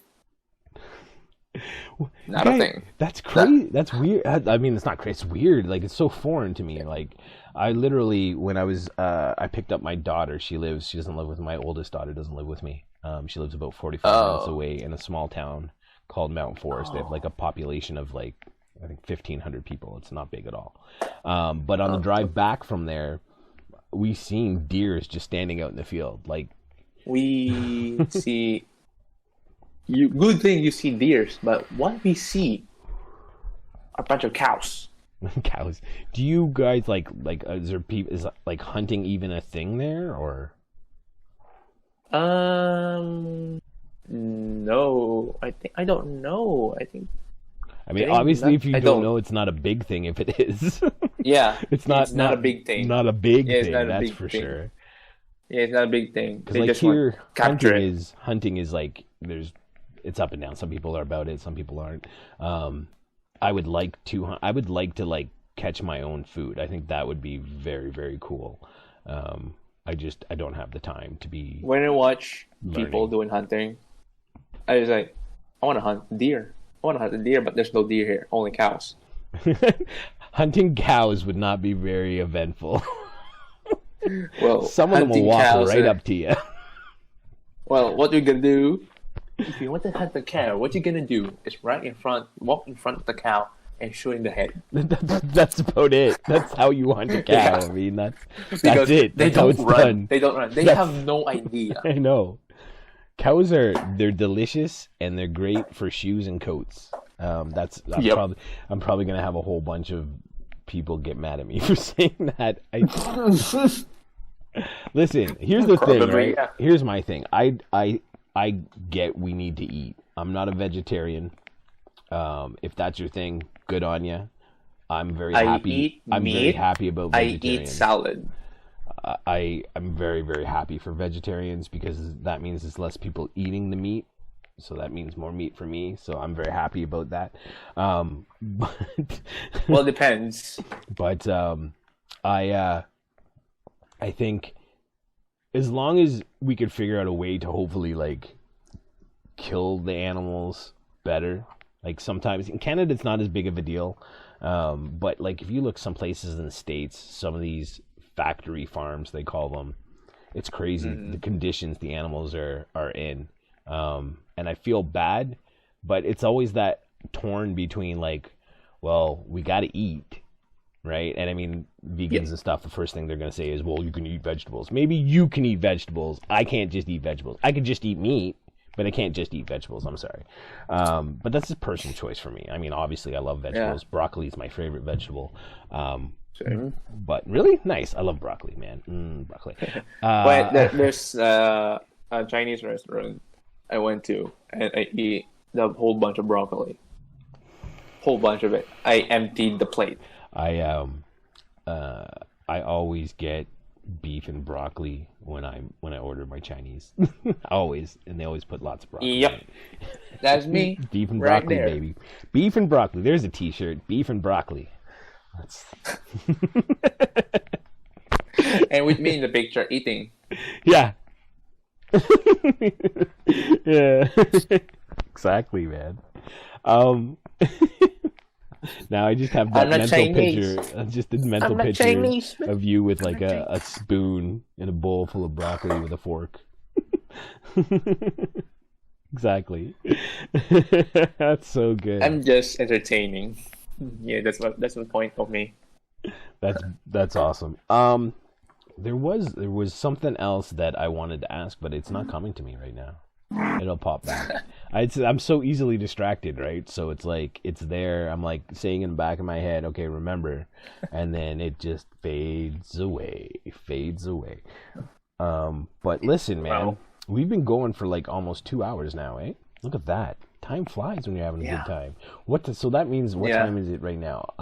Not a thing. That's crazy. That's weird. I mean, it's not crazy. It's weird. Like, it's so foreign to me. Like, I literally, when I was, I picked up my daughter. She doesn't live with my oldest daughter. Doesn't live with me. She lives about 45 minutes away in a small town called Mount Forest. They have like a population of like, I think 1,500 people. It's not big at all. But on the drive back from there, we seen deers just standing out in the field. Like, we see. Good thing you see deers, but what we see are a bunch of cows. Cows. Do you guys like is there people, is like hunting even a thing there, or? No. I don't know. I mean, obviously, if you don't know, it's not a big thing. If it is, yeah, it's not a big thing. Not a big thing. That's for sure. Yeah, it's not a big thing. Because like here, hunting is like it's up and down. Some people are about it. Some people aren't. I would like to like catch my own food. I think that would be very, very cool. I don't have the time to be. When I watch people doing hunting, I was like, I want to hunt deer. I want to hunt a deer, but there's no deer here. Only cows. Hunting cows would not be very eventful. Well, some of them will walk right up to you. Well, what you're gonna do if you want to hunt the cow? What you're gonna do is walk in front of the cow and shoot in the head. That's about it. That's how you hunt a cow. I mean, that's it. That's how it's done. They don't run. They have no idea. I know. Cows they're delicious and they're great for shoes and coats. I'm probably gonna have a whole bunch of people get mad at me for saying that. Listen, here's the thing, right? Yeah. Here's my thing. I get we need to eat. I'm not a vegetarian. If that's your thing, good on you. I'm very happy. I'm very happy about vegetarians. I eat salad. I'm very, very happy for vegetarians because that means there's less people eating the meat. So that means more meat for me. So I'm very happy about that. But well, it depends. But I think as long as we could figure out a way to hopefully like kill the animals better. Like sometimes in Canada it's not as big of a deal. But like if you look some places in the States, some of these factory farms they call them, it's crazy the conditions the animals are in. And I feel bad, but it's always that torn between like, well, we got to eat, right? And I mean, vegans and stuff, the first thing they're going to say is, well, you can eat vegetables. Maybe you can eat vegetables. I can't just eat vegetables. I could just eat meat, but I can't just eat vegetables. I'm sorry. But that's a personal choice for me. I mean, obviously I love vegetables. Yeah. Broccoli is my favorite vegetable. But really nice. I love broccoli, man. Broccoli. But there's a Chinese restaurant I went to, and I eat a whole bunch of broccoli. Whole bunch of it. I emptied the plate. I always get beef and broccoli when I order my Chinese. Always, and they always put lots of broccoli. Yep, that's me. Beef and broccoli, there. Baby. Beef and broccoli. There's a T-shirt. Beef and broccoli. That's. And with me in the picture eating. Yeah. Yeah. Exactly, man. Now I just have that mental picture. Just a mental picture of you with like a spoon in a bowl full of broccoli with a fork. Exactly. That's so good. I'm just entertaining. Yeah, that's the point of me. That's awesome. There was something else that I wanted to ask, but it's not coming to me right now. It'll pop back. I'm so easily distracted, right? So it's like it's there. I'm like saying in the back of my head, okay, remember, and then it just fades away. But listen, man, we've been going for like almost 2 hours now, eh? Look at that. Time flies when you're having a good time. So that means what time is it right now?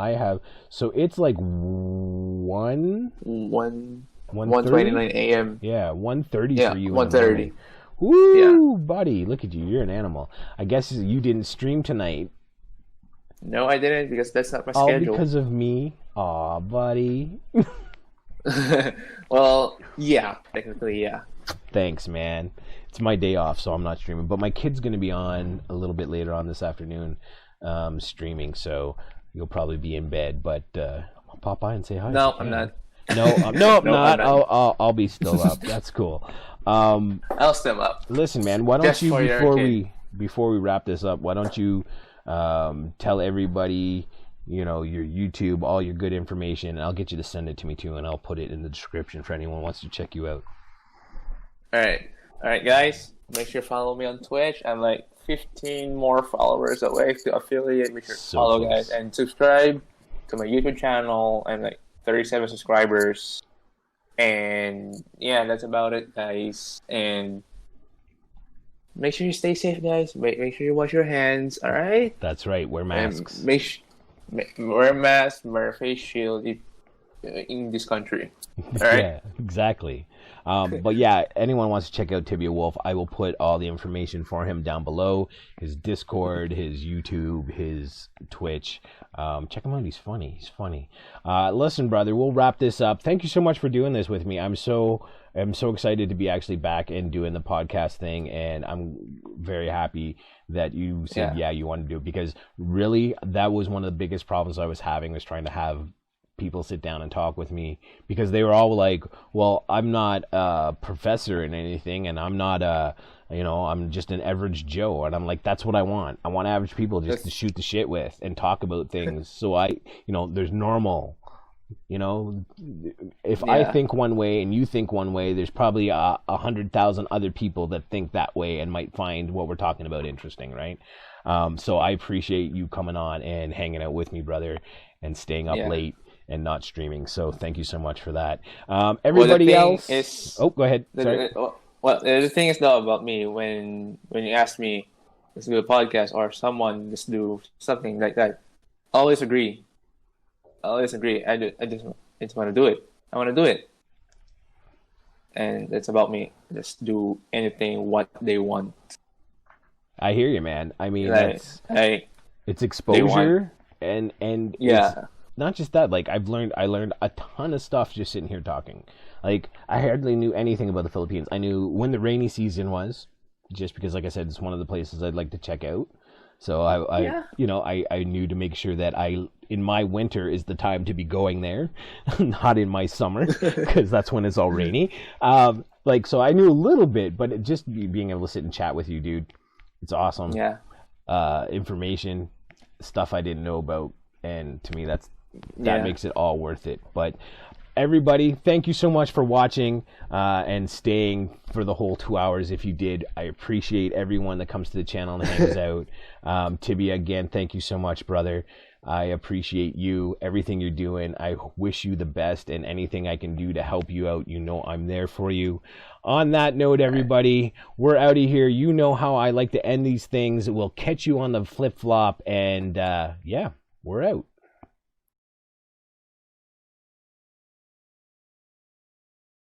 So it's like 1:29 a.m. Yeah, 1:30 for you. 1:30. Woo, buddy! Look at you. You're an animal. I guess you didn't stream tonight. No, I didn't because that's not my schedule. All because of me. Aw, buddy. Well, yeah, technically, yeah. Thanks, man. It's my day off, so I'm not streaming. But my kid's going to be on a little bit later on this afternoon, streaming. So you'll probably be in bed. But I'll pop by and say hi. No, I'm not. No, I'm not. I'll be still up. That's cool. I'll still up. Listen, man. Why don't you before we wrap this up? Why don't you tell everybody, your YouTube, all your good information, and I'll get you to send it to me too, and I'll put it in the description for anyone who wants to check you out. All right, guys. Make sure you follow me on Twitch. I'm like 15 more followers away to affiliate. Make sure to follow, guys, and subscribe. to my YouTube channel. I'm like 37 subscribers. And yeah, that's about it, guys. And make sure you stay safe, guys. Make sure you wash your hands, all right? That's right. Wear masks. Wear masks, wear a face shield in this country. All right? Yeah, exactly. But yeah, anyone wants to check out TibialWolf, I will put all the information for him down below. His Discord, his YouTube, his Twitch. Check him out. He's funny. Listen, brother, we'll wrap this up. Thank you so much for doing this with me. I'm so excited to be actually back and doing the podcast thing, and I'm very happy that you said you want to do it, because really that was one of the biggest problems I was having, was trying to have people sit down and talk with me, because they were all like, well, I'm not a professor in anything, and I'm not I'm just an average Joe. And I'm like, that's what I want. I want average people just to shoot the shit with and talk about things. So there's normal, if I think one way and you think one way, there's probably 100,000 other people that think that way and might find what we're talking about interesting, right? So I appreciate you coming on and hanging out with me, brother, and staying up late and not streaming. So thank you so much for that. Everybody else. Go ahead. Sorry. The thing is though about me, when you ask me, let's do a podcast or someone just do something like that, I always agree. I just want to do it. I want to do it. And it's about me. Just do anything what they want. I hear you, man. I mean, it's exposure and it's not just that. Like I learned a ton of stuff just sitting here talking. Like I hardly knew anything about the Philippines. I knew when the rainy season was, just because, like I said, it's one of the places I'd like to check out. So I knew to make sure that in my winter is the time to be going there, not in my summer, because that's when it's all rainy. So I knew a little bit, but just being able to sit and chat with you, dude, it's awesome. Yeah. Information, stuff I didn't know about, and to me that makes it all worth it. But everybody, thank you so much for watching and staying for the whole 2 hours. If you did, I appreciate everyone that comes to the channel and hangs out. Tibia, again, thank you so much, brother. I appreciate you, everything you're doing. I wish you the best, and anything I can do to help you out, I'm there for you. On that note, everybody, we're out of here. You know how I like to end these things. We'll catch you on the flip-flop, and we're out.